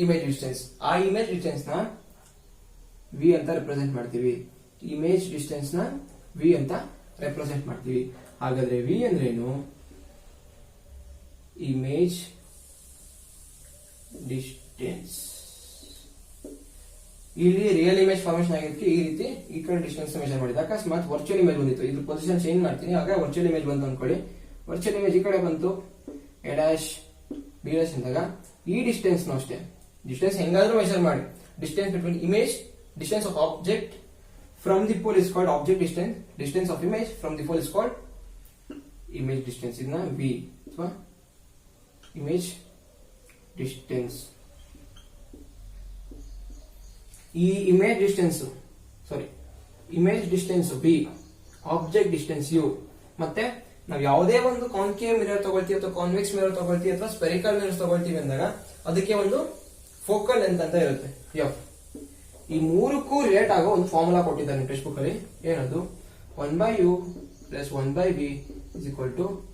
image distance. ಆ ಇಮೇಜ್ ಡಿಸ್ಟೆನ್ಸ್ ನ ವಿ ಅಂತ ರೆಪ್ರೆಸೆಂಟ್ ಮಾಡ್ತೀವಿ. ಇಮೇಜ್ ಡಿಸ್ಟೆನ್ಸ್ ನ ವಿ ಅಂತ ರೆಪ್ರೆಸೆಂಟ್ ಮಾಡ್ತೀವಿ. ಹಾಗಾದ್ರೆ ವಿ ಅಂದ್ರೆ ಏನು, ಇಮೇಜ್ ಡಿಸ್ಟೆನ್ಸ್. ಇಲ್ಲಿ ರಿಯಲ್ ಇಮೇಜ್ ಫಾರ್ಮೇಶನ್ ಆಗಿರುತ್ತೆ, ಈ ರೀತಿ ಈ ಕಡೆ ಡಿಸ್ಟೆನ್ಸ್ ಮೆಜರ್ ಮಾಡಿದ. ಅಕಸ್ಮಾತ್ ವರ್ಚುವಲ್ ಇಮೇಜ್ ಬಂದಿತ್ತು, ಇದ್ರ ಪೊಸಿಷನ್ ಚೇಂಜ್ ಮಾಡ್ತೀನಿ, ಆಗ ವರ್ಚುವಲ್ ಇಮೇಜ್ ಬಂತು ಅನ್ಕೊಳ್ಳಿ. ವರ್ಚುವಲ್ ಇಮೇಜ್ ಈ ಕಡೆ ಬಂತು, ಎ ಡ್ಯಾಶ್ ಬಿ ಡ್ಯಾಶ್ ಅಂದಾಗ ಈ ಡಿಸ್ಟೆನ್ಸ್ ಅಷ್ಟೇ, ಡಿಸ್ಟೆನ್ಸ್ ಹೆಂಗಾದ್ರೂ ಮೆಜರ್ ಮಾಡಿ, distance between image, distance of object from the pole is called object distance. Distance of image from the pole is called image distance. ಇದನ್ನ V ಅಥವಾ image distance. ಈ image distance V, object distance U. ಮತ್ತೆ ನಾವು ಯಾವುದೇ ಒಂದು concave mirror ತಗೊಳ್ತೀವಿ ಅಥವಾ convex mirror ತಗೊಳ್ತೀವಿ ಅಥವಾ ಸ್ಪೆರಿಕಲ್ ಮಿರರ್ ತಗೊಳ್ತೀವಿ ಅಂದಾಗ ಅದಕ್ಕೆ ಒಂದು ಫೋಕಲ್ ಲೆಂತ್ ಅಂತ ಇರುತ್ತೆ, ಎಫ್. ಈ ಮೂರಕ್ಕೂ ರಿಲೇಟ್ ಆಗೋ ಒಂದು ಫಾರ್ಮುಲಾ ಕೊಟ್ಟಿದ್ದಾರೆ ಟೆಕ್ಸ್ಟ್ ಬುಕ್ ಅಲ್ಲಿ. ಏನದು, 1/u + 1/v =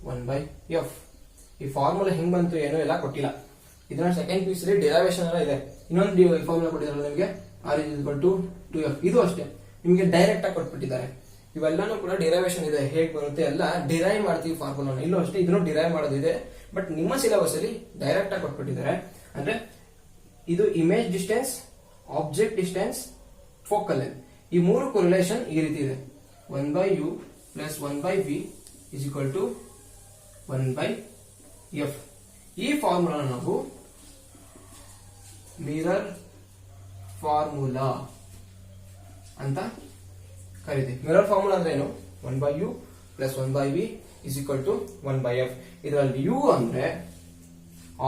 1/f. ಈ ಫಾರ್ಮುಲಾ ಹೆಂಗ್ ಬಂತು ಏನೋ ಎಲ್ಲ ಕೊಟ್ಟಿಲ್ಲ. ಇದನ್ನ ಸೆಕೆಂಡ್ ಪೀಸ್ ಡಿರೈವೇಶನ್ ಎಲ್ಲ ಇದೆ. ಇನ್ನೊಂದು ಫಾರ್ಮುಲಾ ಕೊಟ್ಟಿದ್ದಾರೆ ನಿಮಗೆ r = 2f. ಇದು ಅಷ್ಟೇ ನಿಮಗೆ ಡೈರೆಕ್ಟ್ ಆಗಿ ಕೊಟ್ಬಿಟ್ಟಿದ್ದಾರೆ. ಇವೆಲ್ಲಾನು ಕೂಡ ಡಿರೈವೇಶನ್ ಇದೆ, ಹೇಗ್ ಬರುತ್ತೆ ಎಲ್ಲ ಡಿರೈವ್ ಮಾಡ್ತೀವಿ ಫಾರ್ಮುಲಾ. ಇಲ್ಲೂ ಅಷ್ಟೇ ಇದನ್ನು ಡಿರೈವ್ ಮಾಡೋದಿದೆ, ಬಟ್ ನಿಮ್ಮ ಸಿಲೆಬಸ್ ಅಲ್ಲಿ ಡೈರೆಕ್ಟ್ ಆಗಿ ಕೊಟ್ಬಿಟ್ಟಿದ್ದಾರೆ. ಅಂದ್ರೆ ಇದು image distance, object distance, focal length, ಈ ಮೂರು ಕೊರಿಲೇಷನ್ ಈ ರೀತಿ ಇದೆ. 1/u + 1/v = 1/f. ಈ ಫಾರ್ಮುಲಾ ನಾವು ಮಿರರ್ ಫಾರ್ಮುಲಾ ಅಂತ ಕರಿತೀವಿ. ಮಿರರ್ ಫಾರ್ಮುಲಾ ಅಂದ್ರೆ ಏನು? 1/u + 1/v = 1/f. ಇದರಲ್ಲಿ u ಅಂದ್ರೆ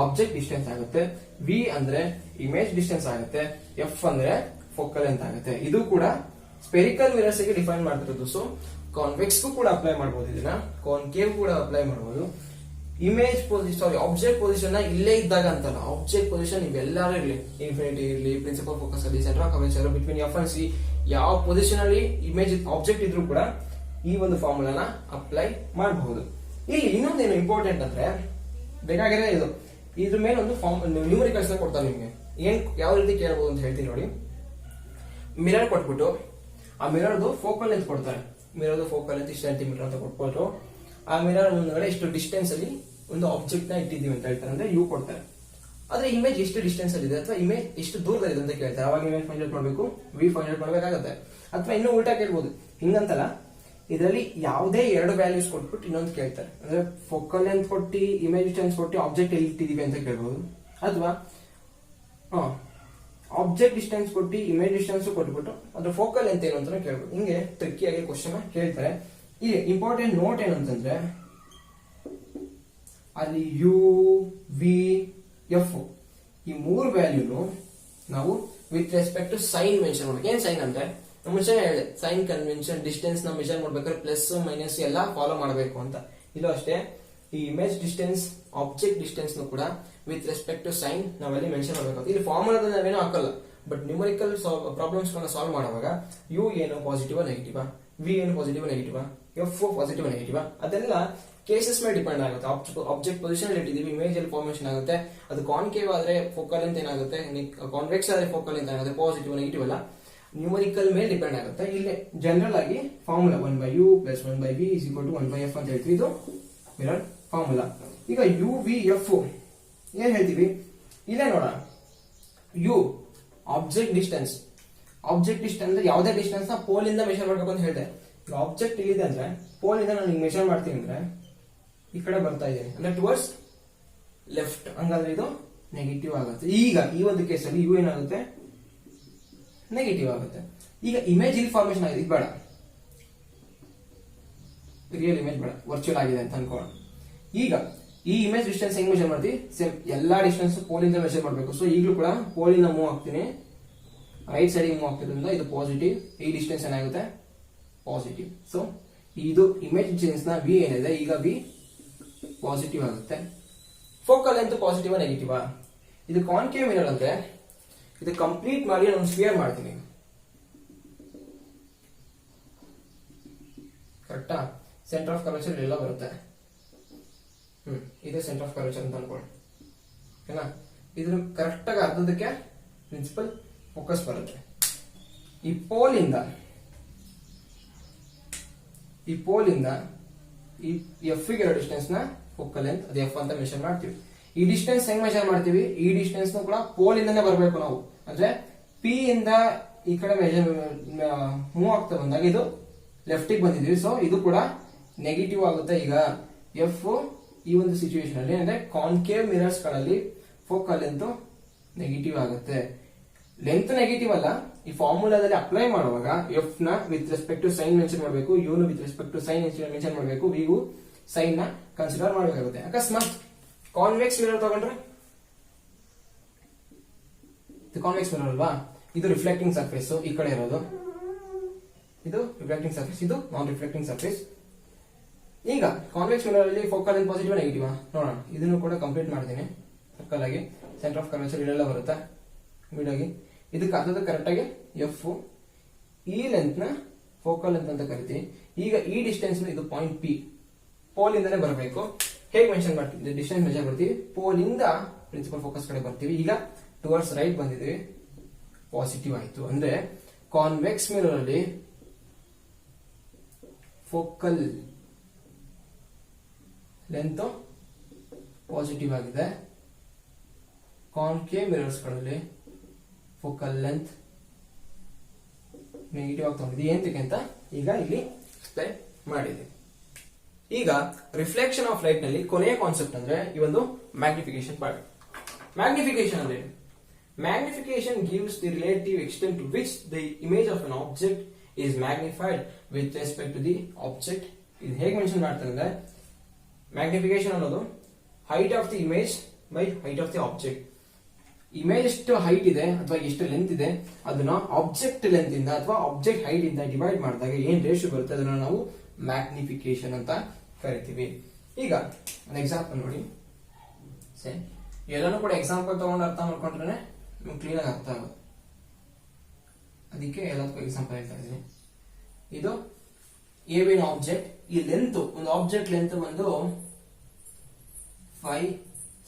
ಆಬ್ಜೆಕ್ಟ್ ಡಿಸ್ಟೆನ್ಸ್ ಆಗುತ್ತೆ, v ಅಂದ್ರೆ ಇಮೇಜ್ ಡಿಸ್ಟೆನ್ಸ್ ಆಗುತ್ತೆ, f ಅಂದ್ರೆ ಫೋಕಲ್ ಲೆಂತ್ ಆಗುತ್ತೆ. ಇದು ಕೂಡ ಸ್ಪೆರಿಕಲ್ ಮಿರರ್ಸ್ ಗೆ ಡಿಫೈನ್ ಮಾಡ್ತಿರೋದು. ಸೊ ಕಾನ್ವೆಕ್ಸ್ ಕೂಡ ಅಪ್ಲೈ ಮಾಡಬಹುದು, ಇದನ್ನ ಕಾನ್ಕೇವ್ ಕೂಡ ಅಪ್ಲೈ ಮಾಡಬಹುದು. ಇಮೇಜ್ ಪೊಸಿಷನ್, ಆಬ್ಜೆಕ್ಟ್ ಪೊಸಿಷನ್ ಇಲ್ಲೇ ಇದ್ದಾಗ ಅಂತಲ್ಲ, ಆಬ್ಜೆಕ್ಟ್ ಪೊಸಿಷನ್ ಇವೆಲ್ಲರೂ ಇರಲಿ, ಇನ್ಫಿನಿಟಿ ಇರಲಿ, ಪ್ರಿನ್ಸಿಪಲ್ ಫೋಕಸ್ ಅಲ್ಲಿ, centre of curvature between F and C, ಯಾವ ಪೊಸಿಷನ್ ಅಲ್ಲಿ ಇಮೇಜ್ ಆಬ್ಜೆಕ್ಟ್ ಇದ್ರೂ ಕೂಡ ಈ ಒಂದು ಫಾರ್ಮುಲಾನ ಅಪ್ಲೈ ಮಾಡಬಹುದು. ಇಲ್ಲಿ ಇನ್ನೊಂದೇನು ಇಂಪಾರ್ಟೆಂಟ್ ಅಂದ್ರೆ ಬೇಕಾಗಿರೋ ಇದು, ಇದ್ರ ಮೇಲೆ ಒಂದು ನ್ಯೂಮರಿಕಲ್ಸ್ ಕೊಡ್ತಾರೆ ನಿಮ್ಗೆ. ಏನ್ ಯಾವ ರೀತಿ ಕೇಳಬಹುದು ಅಂತ ಹೇಳ್ತೀನಿ ನೋಡಿ. ಮಿರರ್ ಕೊಟ್ಬಿಟ್ಟು ಆ ಮಿರರ್ದು ಫೋಕಲ್ ಲೆಂತ್ ಕೊಡ್ತಾರೆ. ಮಿರರ್ದು ಫೋಕಲ್ ಲೆಂತ್ ಇಷ್ಟು ಸೆಂಟಿಮೀಟರ್ ಅಂತ ಕೊಟ್ಬಿಟ್ಟು ಆ ಮಿರರ್ ಮುಂದ್ಗಡೆ ಇಷ್ಟು ಡಿಸ್ಟೆನ್ಸ್ ಅಲ್ಲಿ ಒಂದು ಆಬ್ಜೆಕ್ಟ್ ನ ಇಟ್ಟಿದೀವಿ ಅಂತ ಹೇಳ್ತಾರೆ, ಅಂದ್ರೆ ಯು ಕೊಡ್ತಾರೆ. ಆದ್ರೆ ಇಮೇಜ್ ಎಷ್ಟು ಡಿಸ್ಟೆನ್ಸ್ ಅಲ್ಲಿ ಇದೆ ಅಥವಾ ಇಮೇಜ್ ಎಷ್ಟು ದೂರದಲ್ಲಿದೆ ಅಂತ ಕೇಳ್ತಾರೆ. ಅವಾಗ ಇಮೇಜ್ ಫೈಂಡ್ ಔಟ್ ಮಾಡಬೇಕು, ವಿ ಫೈಂಡ್ ಔಟ್ ಮಾಡಬೇಕಾಗುತ್ತೆ. ಅಥವಾ ಇನ್ನೂ ಉಲ್ಟಾ ಕೇಳ್ಬೋದು, ಹಿಂಗಂತಲ್ಲ, ಇದರಲ್ಲಿ ಯಾವುದೇ ಎರಡು ವ್ಯಾಲ್ಯೂಸ್ ಕೊಟ್ಬಿಟ್ಟು ಇನ್ನೊಂದು ಕೇಳ್ತಾರೆ. ಅಂದ್ರೆ ಫೋಕಲ್ ಲೆಂತ್ ಕೊಟ್ಟು ಇಮೇಜ್ ಡಿಸ್ಟೆನ್ಸ್ ಕೊಟ್ಟು ಆಬ್ಜೆಕ್ಟ್ ಎಲ್ಲಿ ಇಟ್ಟಿದೀವಿ ಅಂತ ಕೇಳ್ಬಹುದು, ಅಥವಾ ಆಬ್ಜೆಕ್ಟ್ ಡಿಸ್ಟೆನ್ಸ್ ಕೊಟ್ಟು ಇಮೇಜ್ ಡಿಸ್ಟೆನ್ಸ್ ಕೊಟ್ಬಿಟ್ಟು ಅದ್ರ ಫೋಕಲ್ ಲೆಂತ್ ಏನು ಅಂತ ಕೇಳ್ಬೋದು. ಹಿಂಗೆ ಟ್ರಿಕ್ಕಿಯಾಗಿ ಕ್ವಶನ್ ಕೇಳ್ತಾರೆ. ಈಗ ಇಂಪಾರ್ಟೆಂಟ್ ನೋಟ್ ಏನಂತಂದ್ರೆ ಅಲ್ಲಿ ಯು, ವಿ, ಎಫ್ ಈ ಮೂರು ವ್ಯಾಲ್ಯೂನು ನಾವು with respect to sign mention ಮಾಡ್ಬೇಕು. ಏನ್ ಸೈನ್ ಅಂದ್ರೆ ಮುಂಚೆ ಹೇಳಿದೆ, ಸೈನ್ ಕನ್ವೆನ್ಷನ್, ಡಿಸ್ಟೆನ್ಸ್ ನ ಮೆಜರ್ ಮಾಡ್ಬೇಕಾದ್ರೆ ಪ್ಲಸ್ ಮೈನಸ್ ಎಲ್ಲ ಫಾಲೋ ಮಾಡಬೇಕು ಅಂತ. ಇಲ್ಲೂ ಅಷ್ಟೇ, ಈ ಇಮೇಜ್ ಡಿಸ್ಟೆನ್ಸ್, ಆಬ್ಜೆಕ್ಟ್ ಡಿಸ್ಟೆನ್ಸ್ ಕೂಡ ವಿತ್ ರೆಸ್ಪೆಕ್ಟ್ ಟು ಸೈನ್ ನಾವಲ್ಲಿ ಮೆನ್ಷನ್ ಮಾಡಬೇಕು. ಇಲ್ಲಿ ಫಾರ್ಮುಲಾದಲ್ಲಿ ನಾವೇನೋ ಹಾಕಲ್ಲ, ಬಟ್ ನ್ಯೂಮರಿಕಲ್ ಪ್ರಾಬ್ಲಮ್ಸ್ ಸಾಲ್ವ್ ಮಾಡುವಾಗ ಯು ಏನು ಪಾಸಿಟಿವ್ ನೆಗೆಟಿವ್, ವಿ ಏನು positive negative, F positive negative, ಅದೆಲ್ಲ ಕೇಸಸ್ ಮೇಲೆ ಡಿಪೆಂಡ್ ಆಗುತ್ತೆ. ಆಬ್ಜೆಕ್ಟ್ ಪೊಸಿಷನ್ ಇಟ್ಟಿದೀವಿ, ಇಮೇಜ್ ಅಲ್ಲಿ ಫಾರ್ಮೇಶನ್ ಆಗುತ್ತೆ. ಅದು ಕಾನ್ಕೇವ್ ಆದ್ರೆ ಫೋಕಲ್ ಲೆಂತ್ ಏನಾಗುತ್ತೆ, ಕಾನ್ವೆಕ್ಸ್ ಆದ್ರೆ ಫೋಕಲ್ ಲೆಂತ್ ಆಗುತ್ತೆ, ಪಾಸಿಟಿವ್ ನೆಗೆಟಿವ್ ಎಲ್ಲ ನ್ಯೂಮರಿಕಲ್ ಮೇಲೆ ಡಿಪೆಂಡ್ ಆಗುತ್ತೆ. ಇಲ್ಲಿ ಜನರಲ್ ಆಗಿ ಫಾರ್ಮುಲಾ 1/u + 1/v = 1/f ಅಂತ ಹೇಳ್ತೀವಿ. ಇದು ಮಿರರ್ ಫಾರ್ಮುಲಾ. ಈಗ ಯು, ವಿ, ಎಫ್ ಏನ್ ಹೇಳ್ತೀವಿ ಇಲ್ಲೇ ನೋಡ. U object distance, object distance ಅಂದ್ರೆ ಯಾವುದೇ ಡಿಸ್ಟೆನ್ಸ್ ನ ಪೋಲ್ ಇಂದ ಮೆಷರ್ ಮಾಡ್ಬೇಕು ಅಂತ ಹೇಳಿದೆ. ಈಗ ಆಬ್ಜೆಕ್ಟ್ ಇಲ್ಲಿದೆ ಅಂದ್ರೆ ಪೋಲ್ ಇಂದ ನಾನು ಮೆಷರ್ ಮಾಡ್ತೀನಿ ಅಂದ್ರೆ ಈ ಕಡೆ ಬರ್ತಾ ಇದ್ದೇನೆ ಅಂದ್ರೆ ಟುವರ್ಡ್ಸ್ ಲೆಫ್ಟ್, ಹಂಗಾದ್ರೆ ಇದು ನೆಗೆಟಿವ್ ಆಗುತ್ತೆ. ಈಗ ಈ ಒಂದು ಕೇಸಲ್ಲಿ ಯು ಏನಾಗುತ್ತೆ, ನೆಗೆಟಿವ್ ಆಗುತ್ತೆ. ಈಗ ಇಮೇಜ್ ಇಲ್ಲಿ ಫಾರ್ಮೇಶನ್ ಆಗಿದೆ, ಇದು ಬೇಡ, ರಿಯಲ್ ಇಮೇಜ್ ಬೇಡ, ವರ್ಚುವಲ್ ಆಗಿದೆ ಅಂತ ಅನ್ಕೋಣ. ಈಗ ಈ ಇಮೇಜ್ ಡಿಸ್ಟೆನ್ಸ್ ಹೆಂಗ್ ಮೆಷರ್ ಮಾಡ್ತೀವಿ, ಸೇಮ್ ಎಲ್ಲಾ ಡಿಸ್ಟೆನ್ಸ್ ಪೋಲಿಂದ ಮೆಷರ್ ಮಾಡಬೇಕು. ಸೊ ಈಗಲೂ ಕೂಡ ಪೋಲಿಂದ ಮೂವ್ ಆಗ್ತೀನಿ, ರೈಟ್ ಸೈಡ್ ಮೂವ್ ಆಗ್ತಿರೋದ್ರಿಂದ ಇದು ಪಾಸಿಟಿವ್, ಈ ಡಿಸ್ಟೆನ್ಸ್ ಏನಾಗುತ್ತೆ ಪಾಸಿಟಿವ್. ಸೊ ಇದು ಇಮೇಜ್ ಡಿಸ್ಟೆನ್ಸ್ ನ ವಿ ಏನಿದೆ, ಈಗ ವಿ ಪಾಸಿಟಿವ್ ಆಗುತ್ತೆ. Focal length positive negative. ಇದು ಕಾನ್ಕೇವ್ ಮಿರರ್ ಅಂದ್ರೆ ಇದು ಕಂಪ್ಲೀಟ್ ಮಾಡಿ ನಾನು ಸ್ಫಿಯರ್ ಮಾಡ್ತೀನಿ, ಕರೆಕ್ಟಾ? ಸೆಂಟರ್ ಆಫ್ ಕರ್ವೇಚರ್ ಎಲ್ಲ ಬರುತ್ತೆ. ಇದು ಸೆಂಟರ್ ಆಫ್ ಕರ್ವೇಚರ್ ಅಂತ ಅನ್ಕೊಳ್ಳಿ, ಓಕೆನಾ? ಇದ್ರ ಕರೆಕ್ಟ್ ಆಗಿ ಅರ್ಧದಕ್ಕೆ ಪ್ರಿನ್ಸಿಪಲ್ ಫೋಕಸ್ ಬರುತ್ತೆ. ಈ ಪೋಲಿಂದ ಈ ಎಫ್ ಗೆ ಇರೋ ಡಿಸ್ಟೆನ್ಸ್ ನ ಫೋಕಲ್ ಲೆಂತ್ ಅದು ಎಫ್ ಅಂತ ಮೆಷರ್ ಮಾಡ್ತೀವಿ. ಈ ಡಿಸ್ಟೆನ್ಸ್ ಹೆಂಗ್ ಮೆಷರ್ ಮಾಡ್ತೀವಿ, ಈ ಡಿಸ್ಟೆನ್ಸ್ ಕೂಡ ಪೋಲ್ ಇಂದಾನೆ ಬರಬೇಕು ನಾವು. ಅಂದ್ರೆ ಪಿ ಇಂದ ಈ ಕಡೆ ಮೆಷರ್ ಮೂವ್ ಆಗ್ತಾ ಬಂದಾಗ ಇದು ಲೆಫ್ಟ್ ಗೆ ಬಂದಿದೀವಿ, ಸೊ ಇದು ಕೂಡ ನೆಗೆಟಿವ್ ಆಗುತ್ತೆ. ಈಗ ಎಫ್ ಈ ಒಂದು ಸಿಚುವೇಶನ್ ಅಲ್ಲಿ ಅಂದ್ರೆ ಕಾನ್ಕೇವ್ ಮಿರರ್ಸ್ ಗಳಲ್ಲಿ ಫೋಕಲ್ ಲೆಂತ್ ನೆಗೆಟಿವ್ ಆಗುತ್ತೆ. ಲೆಂತ್ ನೆಗೆಟಿವ್ ಅಲ್ಲ, ಈ ಫಾರ್ಮುಲಾದಲ್ಲಿ ಅಪ್ಲೈ ಮಾಡುವಾಗ ಎಫ್ ನ with respect to sign mention ಮಾಡಬೇಕು, ಯು ನ with respect to sign mention ಮಾಡಬೇಕು, ವಿ ಯು ಸೈನ್ ನ ಕನ್ಸಿಡರ್ ಮಾಡಬೇಕಾಗುತ್ತೆ. ಅಕಸ್ಮಾತ್ ಕಾನ್ವೆಕ್ಸ್ ಮಿರರ್ ತಗೊಂಡ್ರೆ ಇದು ಕಾನ್ವೆಕ್ಸ್ ಮಿರರ್ ಅಲ್ವಾ, ಇದು ರಿಫ್ಲೆಕ್ಟಿಂಗ್ ಸರ್ಫೇಸ್ ಈ ಕಡೆ ಇರೋದು, ಇದು ರಿಫ್ಲೆಕ್ಟಿಂಗ್ ಸರ್ಫೇಸ್, ಇದು ನಾನ್ ರಿಫ್ಲೆಕ್ಟಿಂಗ್ ಸರ್ಫೇಸ್. ಈಗ ಕಾನ್ವೆಕ್ಸ್ ಮಿರರ್ ಅಲ್ಲಿ ಫೋಕಲ್ ಲೆಂತ್ ಪಾಸಿಟಿವ್ ನೆಗೆಟಿವ್ ನೋಡೋಣ. ಇದನ್ನು ಕೂಡ ಕಂಪ್ಲೀಟ್ ಮಾಡ್ತೀನಿ ಸರ್ಕಲ್ ಆಗಿ. ಸೆಂಟರ್ ಆಫ್ ಕರ್ವೇಚರ್ ಇಲ್ಲೆಲ್ಲ ಬರುತ್ತೆ ಬಿಡಾಗಿ. ಇದಕ್ಕೆ ಅರ್ಧದ ಕರೆಕ್ಟ್ ಆಗಿ ಎಫ್, ಈ ಲೆಂತ್ ನ ಫೋಕಲ್ ಲೆಂತ್ ಅಂತ ಕರಿತೀವಿ. ಈಗ ಈ ಡಿಸ್ಟೆನ್ಸ್ ಇದು ಪಾಯಿಂಟ್ ಪಿ, ಪೋಲ್ ಇಂದಾನೆ ಬರಬೇಕು. ಹೇಗೆ ಮೆನ್ಷನ್ ಮಾಡ್ತೀವಿ, ಡಿಸ್ಟೆನ್ಸ್ ಮೆಜರ್ ಮಾಡ್ತೀವಿ, ಪೋಲ್ ಇಂದ ಪ್ರಿನ್ಸಿಪಲ್ ಫೋಕಸ್ ಕಡೆ ಬರ್ತೀವಿ. ಈಗ ಟುವರ್ಡ್ಸ್ ರೈಟ್ ಬಂದಿದ್ವಿ, ಪಾಸಿಟಿವ್ ಆಯ್ತು. ಅಂದ್ರೆ ಕಾನ್ವೆಕ್ಸ್ ಮಿರರ್ ಅಲ್ಲಿ ಫೋಕಲ್ ಲೆಂತ್ ಪಾಸಿಟಿವ್ ಆಗಿದೆ, ಕಾನ್ಕೇವ್ ಮಿರರ್ಸ್ ಗಳಲ್ಲಿ ಫೋಕಲ್ ಲೆಂತ್ ನೆಗೆಟಿವ್ ಆಗಿ ತಗೊಂಡಿದೆ. ಏನಕ್ಕೆ ಅಂತ ಈಗ ಇಲ್ಲಿ ಎಕ್ಸ್ಪ್ಲೈನ್ ಮಾಡಿದೆ. ಈಗ ರಿಫ್ಲೆಕ್ಷನ್ ಆಫ್ ಲೈಟ್ ನಲ್ಲಿ ಕೊನೆಯ ಕಾನ್ಸೆಪ್ಟ್ ಅಂದ್ರೆ ಈ ಒಂದು ಮ್ಯಾಗ್ನಿಫಿಕೇಶನ್ ಪಾರ್ಟ್. ಮ್ಯಾಗ್ನಿಫಿಕೇಶನ್ ಅಂದ್ರೆ magnification gives the relative extent to which the image of an object is magnified with respect to the object. ಇದು ಹೇಗೆ ಮೆನ್ಷನ್ ಮಾಡ್ತಾರೆ ಅಂದ್ರೆ ಮ್ಯಾಗ್ನಿಫಿಕೇಶನ್ ಅನ್ನೋದು height of the image by height of the object. Image ಎಷ್ಟು height ಇದೆ ಅಥವಾ ಎಷ್ಟು length ಇದೆ ಅದನ್ನ ಆಬ್ಜೆಕ್ಟ್ ಲೆಂತ್ ಇಂದ ಅಥವಾ ಆಬ್ಜೆಕ್ಟ್ ಹೈಟ್ ಇಂದ ಡಿವೈಡ್ ಮಾಡಿದಾಗ ಏನ್ ರೇಷಿಯೋ ಬರುತ್ತೆ ಅದನ್ನ ನಾವು ಮ್ಯಾಗ್ನಿಫಿಕೇಶನ್ ಅಂತ ಕರಿತೀವಿ. ಈಗ ಒಂದು ಎಕ್ಸಾಂಪಲ್ ನೋಡಿ, ಎಲ್ಲಾನು ಕೂಡ ಎಕ್ಸಾಂಪಲ್ ತಗೊಂಡು ಅರ್ಥ ಮಾಡ್ಕೊಂಡ್ರೆ ನಿಮ್ಗೆ ಕ್ಲೀನ್ ಆಗಿ ಅರ್ಥ ಆಗುತ್ತೆ. ಅದಕ್ಕೆ ಎಲ್ಲದಕ್ಕೂ ಎಕ್ಸಾಂಪಲ್ ಹೇಳ್ತಾ ಇದ್ದೀನಿ. ಇದು ಎ ಬಿನ್ ಆಬ್ಜೆಕ್ಟ್, ಈ ಲೆಂತ್ ಒಂದು ಆಬ್ಜೆಕ್ಟ್ ಲೆಂತ್ ಬಂದು 5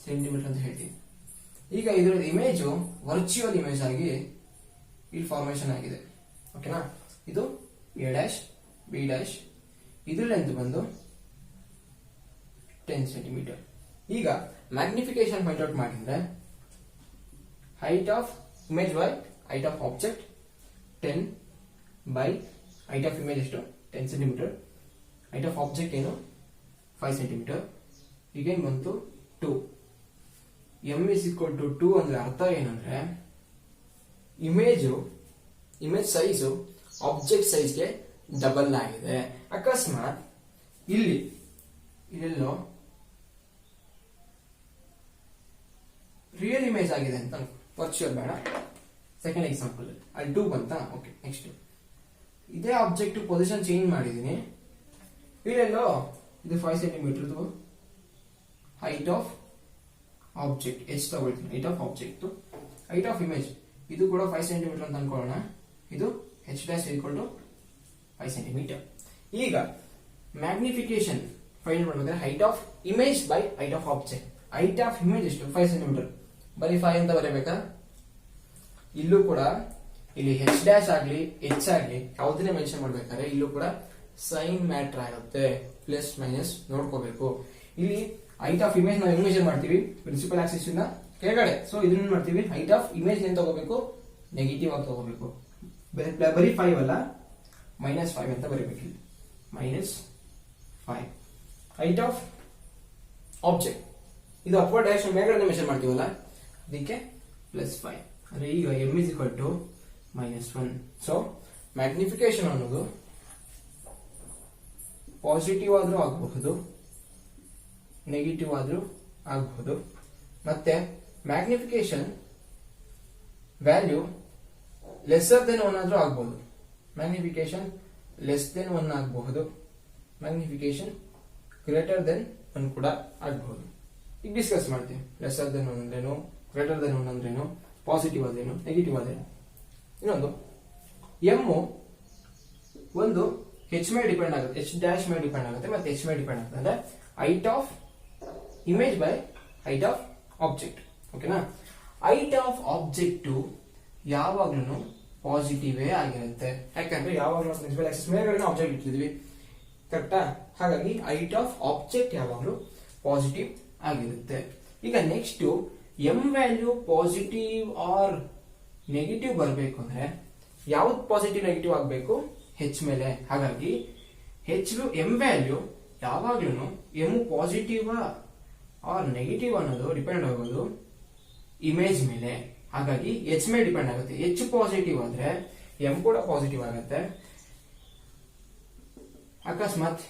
ಸೆಂಟಿಮೀಟರ್ ಅಂತ ಹೇಳ್ತೀವಿ. ಈಗ ಇದರ ಇಮೇಜ್ ವರ್ಚುವಲ್ ಇಮೇಜ್ ಆಗಿ ಇಲ್ಲಿ ಫಾರ್ಮೇಶನ್ ಆಗಿದೆ. ಓಕೆನಾ, ಇದು ಎ ಡ್ಯಾಶ್ ಬಿ ಡ್ಯಾಶ್, ಇದ್ರ ಲೆಂತ್ ಬಂದು 10 ಸೆಂಟಿಮೀಟರ್. ಈಗ ಮ್ಯಾಗ್ನಿಫಿಕೇಶನ್ ಫೈಂಡ್ ಔಟ್ ಮಾಡಿದ್ರೆ height of image by height of object 10 by height of image ಎಷ್ಟು 10 ಸೆಂಟಿಮೀಟರ್, ಹೈಟ್ ಆಫ್ ಆಬ್ಜೆಕ್ಟ್ ಏನು 5 ಸೆಂಟಿಮೀಟರ್. ಈಗೇನ್ ಬಂತು 2. m is equal to 2 ಅಂದ್ರೆ ಅರ್ಥ ಏನಂದ್ರೆ ಇಮೇಜ್ ಸೈಜು ಆಬ್ಜೆಕ್ಟ್ ಸೈಜ್ಗೆ ಡಬಲ್ ಆಗಿದೆ. ಅಕಸ್ಮಾತ್ ಇಲ್ಲೆಲ್ಲೋ ರಿಯಲ್ ಇಮೇಜ್ ಆಗಿದೆ ಅಂತ ವರ್ಚುವಲ್ ಬೇಡ, ಸೆಕೆಂಡ್ ಎಕ್ಸಾಂಪಲ್ ಅಲ್ಲಿ 2 ಬಂತ. ಓಕೆ, ನೆಕ್ಸ್ಟ್ ಇದೇ ಆಬ್ಜೆಕ್ಟ್ ಪೊಸಿಷನ್ ಚೇಂಜ್ ಮಾಡಿದೀನಿ. ಇಲ್ಲೆಲ್ಲೋ ಇದು 5 ಸೆಂಟಿಮೀಟರ್ ಹೈಟ್ ಆಫ್ ಆಬ್ಜೆಕ್ಟ್ ಎಷ್ಟು ತಗೊಳ್ತೀನಿ, height of object, height of image ಇದು ಕೂಡ 5 ಸೆಂಟಿಮೀಟರ್ ಅಂತ ಅನ್ಕೊಳ್ಳೋಣ. ಇದು h dash equal to 5 centimetre. ಈಗ ಮ್ಯಾಗ್ನಿಫಿಕೇಶನ್ ಫೈಂಡ್ ಮಾಡಬೇಕಾದ್ರೆ height of image by height of object. Height of image ಎಷ್ಟು 5 ಸೆಂಟಿಮೀಟರ್, ಬರೀ 5 ಅಂತ ಬರೀಬೇಕಾ? ಇಲ್ಲೂ ಕೂಡ ಇಲ್ಲಿ h ಡ್ಯಾಶ್ ಆಗ್ಲಿ h ಆಗ್ಲಿ ಯಾವುದನ್ನೇ ಮೆನ್ಷನ್ ಮಾಡ್ಬೇಕಾದ್ರೆ ಇಲ್ಲೂ ಕೂಡ ಸೈನ್ ಮ್ಯಾಟರ್ ಆಗುತ್ತೆ, ಪ್ಲಸ್ ಮೈನಸ್ ನೋಡ್ಕೋಬೇಕು. ಇಲ್ಲಿ ಹೈಟ್ ಆಫ್ ಇಮೇಜ್ ನಾವು ಹೆಂಗ್ ಮೆಜರ್ ಮಾಡ್ತೀವಿ, ಪ್ರಿನ್ಸಿಪಲ್ ಆಕ್ಸಿಸ್ ಇಂದ ಕೆಳಗಡೆ. ಸೊ ಇದನ್ನ ಮಾಡ್ತೀವಿ, ಹೈಟ್ ಆಫ್ ಇಮೇಜ್ ಏನ್ ತಗೋಬೇಕು, ನೆಗೆಟಿವ್ ಆಗಿ ತಗೋಬೇಕು. ಬರೀ 5 ಅಲ್ಲ, -5 ಅಂತ ಬರೀಬೇಕು. -5 ಹೈಟ್ ಆಫ್ ಆಬ್ಜೆಕ್ಟ್, ಇದು ಅಪ್ವರ್ಡ್ ಡೈರೆಕ್ಷನ್ ಮೇಲ್ಗಡೆ ಮೆಜರ್ ಮಾಡ್ತೀವಲ್ಲ ಅದಕ್ಕೆ +5. ಅಂದ್ರೆ ಈಗ m is equal to -1. So magnification ಅನ್ನೋದು ಪಾಸಿಟಿವ್ ಆದ್ರೂ ಆಗಬಹುದು, ನೆಗೆಟಿವ್ ಆದ್ರೂ ಆಗಬಹುದು. ಮತ್ತೆ ಮ್ಯಾಗ್ನಿಫಿಕೇಶನ್ ವ್ಯಾಲ್ಯೂ ಲೆಸ್ಸರ್ ದೆನ್ 1 ಆದ್ರೂ ಆಗಬಹುದು, ಮ್ಯಾಗ್ನಿಫಿಕೇಶನ್ ಲೆಸ್ ದೆನ್ 1 ಆಗಬಹುದು, ಮ್ಯಾಗ್ನಿಫಿಕೇಶನ್ ಗ್ರೇಟರ್ ದೆನ್ 1 ಕೂಡ ಆಗಬಹುದು. ಈಗ ಡಿಸ್ಕಸ್ ಮಾಡ್ತೀವಿ. ಲೆಸ್ಸರ್ ದೆನ್ 1 ಅಂದ್ರೇನು, ಗ್ರೇಟರ್ ದೆನ್ 1 ಅಂದ್ರೇನು, ಪಾಸಿಟಿವ್ ಆದ್ರೇನು, ನೆಗೆಟಿವ್ ಆದ್ರೇನು. ಇನ್ನೊಂದು ಎಮ್ ಒಂದು h ಮೇಲೆ ಡಿಪೆಂಡ್ ಆಗುತ್ತೆ, h ಡ್ಯಾಶ್ ಮೇಲೆ ಡಿಪೆಂಡ್ ಆಗುತ್ತೆ, ಮತ್ತೆ h ಮೇಲೆ ಡಿಪೆಂಡ್ ಆಗುತ್ತೆ. ಅಂದ್ರೆ height of image by height of object. ಓಕೆನಾ, ಹೈಟ್ ಆಫ್ ಆಬ್ಜೆಕ್ಟ್ ಯಾವಾಗ್ಲೂ ಪಾಸಿಟಿವ್ ಆಗಿರುತ್ತೆ. ಯಾಕಂದ್ರೆ ಯಾವಾಗಲೂ ಪ್ರಿನ್ಸಿಪಲ್ ಆಕ್ಸಿಸ್ ಮೇಲ್ಗಡೆ ಆಬ್ಜೆಕ್ಟ್ ಇಟ್ಟಿದ್ವಿ, ಕರೆಕ್ಟಾ? ಹಾಗಾಗಿ ಹೈಟ್ ಆಫ್ ಆಬ್ಜೆಕ್ಟ್ ಯಾವಾಗಲೂ ಪಾಸಿಟಿವ್ ಆಗಿರುತ್ತೆ. ಈಗ next M value positive or negative ಬರಬೇಕು ಅಂದ್ರೆ ಯಾವ್ದು ಪಾಸಿಟಿವ್ ನೆಗೆಟಿವ್ ಆಗಬೇಕು, ಹೆಚ್ ಮೇಲೆ. ಹಾಗಾಗಿ ಎಂ ವ್ಯಾಲ್ಯೂ ಯಾವಾಗ್ಲೂ ಎಂ ಪಾಸಿಟಿವ್ ಆರ್ ನೆಗೆಟಿವ್ ಅನ್ನೋದು ಡಿಪೆಂಡ್ ಆಗೋದು ಇಮೇಜ್ ಮೇಲೆ. ಹಾಗಾಗಿ ಎಚ್ ಮೇಲೆ ಡಿಪೆಂಡ್ ಆಗುತ್ತೆ. ಎಚ್ ಪಾಸಿಟಿವ್ ಆದ್ರೆ ಎಂ ಕೂಡ ಪಾಸಿಟಿವ್ ಆಗುತ್ತೆ. ಅಕಸ್ಮಾತ್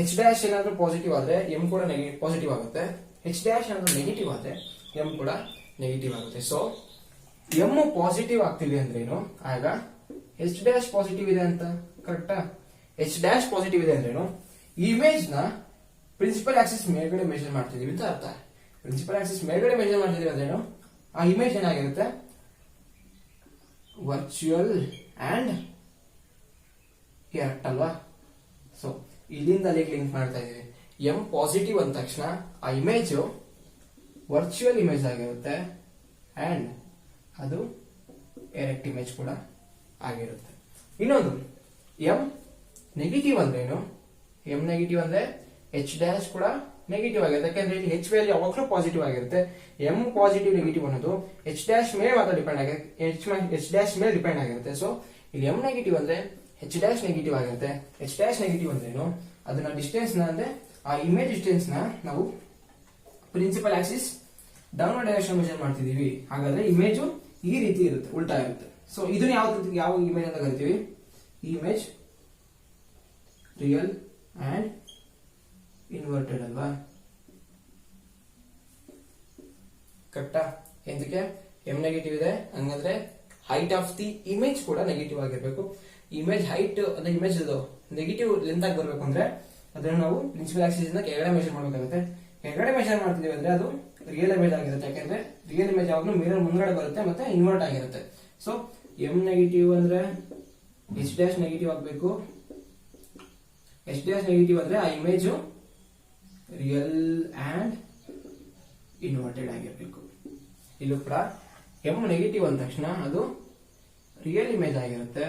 ಎಚ್ ಡ್ಯಾಶ್ ಏನಾದ್ರೂ ಪಾಸಿಟಿವ್ ಆದ್ರೆ ಎಂ ಕೂಡ ಪಾಸಿಟಿವ್ ಆಗುತ್ತೆ. ಎಚ್ ಡ್ಯಾಶ್ ಏನಾದ್ರೂ ನೆಗೆಟಿವ್ ಆದ್ರೆ ಎಂ ಕೂಡ ನೆಗೆಟಿವ್ ಆಗುತ್ತೆ. ಸೊ ಎಂ ಪಾಸಿಟಿವ್ ಆಗ್ತಿದೆ ಅಂದ್ರೇನು, ಆಗ ಎಚ್ ಡ್ಯಾಶ್ ಪಾಸಿಟಿವ್ ಇದೆ ಅಂತ, ಕರೆಕ್ಟಾ? ಎಚ್ ಡ್ಯಾಶ್ ಪಾಸಿಟಿವ್ ಇದೆ ಅಂದ್ರೇನು, ಇಮೇಜ್ ನ ಪ್ರಿನ್ಸಿಪಲ್ ಆಕ್ಸಿಸ್ ಮೇಲ್ಗಡೆ ಮೆಜರ್ ಮಾಡ್ತಿದೀವಿ ಅಂತ ಅರ್ಥ. ಪ್ರಿನ್ಸಿಪಲ್ ಆಕ್ಸಿಸ್ ಮೇಲ್ಗಡೆ ಮೆಜರ್ ಮಾಡ್ತಿದೀವಿ ಅಂದ್ರೇನು, ಆ ಇಮೇಜ್ ಏನಾಗಿರುತ್ತೆ, ವರ್ಚುವಲ್ ಅಂಡ್ ಕರೆಕ್ಟ್ ಅಲ್ವಾ? ಸೊ ಇಲ್ಲಿಂದ ಅಲ್ಲಿಗೆ ಲಿಂಕ್ ಮಾಡ್ತಾ ಇದೀವಿ. ಎಂ ಪಾಸಿಟಿವ್ ಅಂದ ತಕ್ಷಣ ಆ ಇಮೇಜ್ ವರ್ಚುವಲ್ ಇಮೇಜ್ ಆಗಿರುತ್ತೆ ಅಂಡ್ ಅದು ಎರೆಕ್ಟ್ ಇಮೇಜ್ ಕೂಡ ಆಗಿರುತ್ತೆ. ಇನ್ನೊಂದು ಎಂ ನೆಗೆಟಿವ್ ಅಂದ್ರೆ ಏನು? ಎಂ ನೆಗೆಟಿವ್ ಅಂದ್ರೆ ಎಚ್ ಡ್ಯಾಶ್ ಕೂಡ ನೆಗೆಟಿವ್ ಆಗಿರುತ್ತೆ. ಯಾಕಂದ್ರೆ ಇಲ್ಲಿ ಎಚ್ ವ್ಯಾಲ್ಯೂ ಯಾವಾಗಲೂ ಪಾಸಿಟಿವ್ ಆಗಿರುತ್ತೆ. ಎಂ ಪಾಸಿಟಿವ್ ನೆಗೆಟಿವ್ ಅನ್ನೋದು ಎಚ್ ಡ್ಯಾಶ್ ಮೇಲೆ ಮಾತ್ರ ಡಿಪೆಂಡ್ ಆಗಿರುತ್ತೆ, ಎಚ್ ಡ್ಯಾಶ್ ಮೇಲೆ ಡಿಪೆಂಡ್ ಆಗಿರುತ್ತೆ. ಸೊ ಇಲ್ಲಿ ಎಂ ನೆಗೆಟಿವ್ ಅಂದ್ರೆ ಎಚ್ ಡ್ಯಾಶ್ ನೆಗೆಟಿವ್ ಆಗಿರುತ್ತೆ. ಎಚ್ ಡ್ಯಾಶ್ ನೆಗೆಟಿವ್ ಅಂದ್ರೆ ಏನು? ಅದನ್ನ ಡಿಸ್ಟೆನ್ಸ್ ನ ಅಂದ್ರೆ ಆ ಇಮೇಜ್ ಡಿಸ್ಟೆನ್ಸ್ ನ ನಾವು principal axis downward direction measure ಮಾಡ್ತಿದೀವಿ. ಹಾಗಾದ್ರೆ ಇಮೇಜ್ ಈ ರೀತಿ ಇರುತ್ತೆ, ಉಲ್ಟಾ ಇರುತ್ತೆ. ಸೊ ಇದನ್ನ ಯಾವ ಇಮೇಜ್ ಅಂತ ಕರಿತೀವಿ? ಇಮೇಜ್ ರಿಯಲ್ ಅಂಡ್ ಇನ್ವರ್ಟೆಡ್ ಅಲ್ವಾ? ಕರೆಕ್ಟಾ? ಎಂದಕ್ಕೆ ಎಂ ನೆಗೆಟಿವ್ ಇದೆ, ಹಂಗಂದ್ರೆ ಹೈಟ್ ಆಫ್ ದಿ ಇಮೇಜ್ ಕೂಡ ನೆಗೆಟಿವ್ ಆಗಿರ್ಬೇಕು. ಇಮೇಜ್ ಹೈಟ್ ಅಂದ್ರೆ ಇಮೇಜ್ ನೆಗೆಟಿವ್ ಲೆಂತ್ ಆಗಿ ಬರ್ಬೇಕು ಅಂದ್ರೆ ಅದನ್ನ ನಾವು ಪ್ರಿನ್ಸಿಪಲ್ ಆಕ್ಸಿಸ್ ಇಂದ ಕೆಳಗಡೆ ಮೆಷರ್ ಮಾಡಬೇಕಾಗುತ್ತೆ. ಕೆಳಗಡೆ ಮೆಷರ್ ಮಾಡ್ತಿದೀವಿ ಅಂದ್ರೆ ಅದು ರಿಯಲ್ ಇಮೇಜ್ ಆಗಿರುತ್ತೆ. ಯಾಕಂದ್ರೆ ರಿಯಲ್ ಇಮೇಜ್ ಯಾವಾಗಲೂ ಮಿರರ್ ಮುಂದ್ಗಡೆ ಬರುತ್ತೆ ಮತ್ತೆ ಇನ್ವರ್ಟ್ ಆಗಿರುತ್ತೆ. ಸೊ ಎಂ ನೆಗೆಟಿವ್ ಅಂದ್ರೆ ಎಚ್ ಡ್ಯಾಶ್ ನೆಗೆಟಿವ್ ಆಗಬೇಕು. ಎಚ್ ಡ್ಯಾಶ್ ನೆಗೆಟಿವ್ ಅಂದ್ರೆ ಆ ಇಮೇಜ್ ರಿಯಲ್ ಅಂಡ್ ಇನ್ವರ್ಟೆಡ್ ಆಗಿರ್ಬೇಕು. ಇಲ್ಲೂ ಕೂಡ ಎಂ ನೆಗೆಟಿವ್ ಅಂದ ತಕ್ಷಣ ಅದು ರಿಯಲ್ ಇಮೇಜ್ ಆಗಿರುತ್ತೆ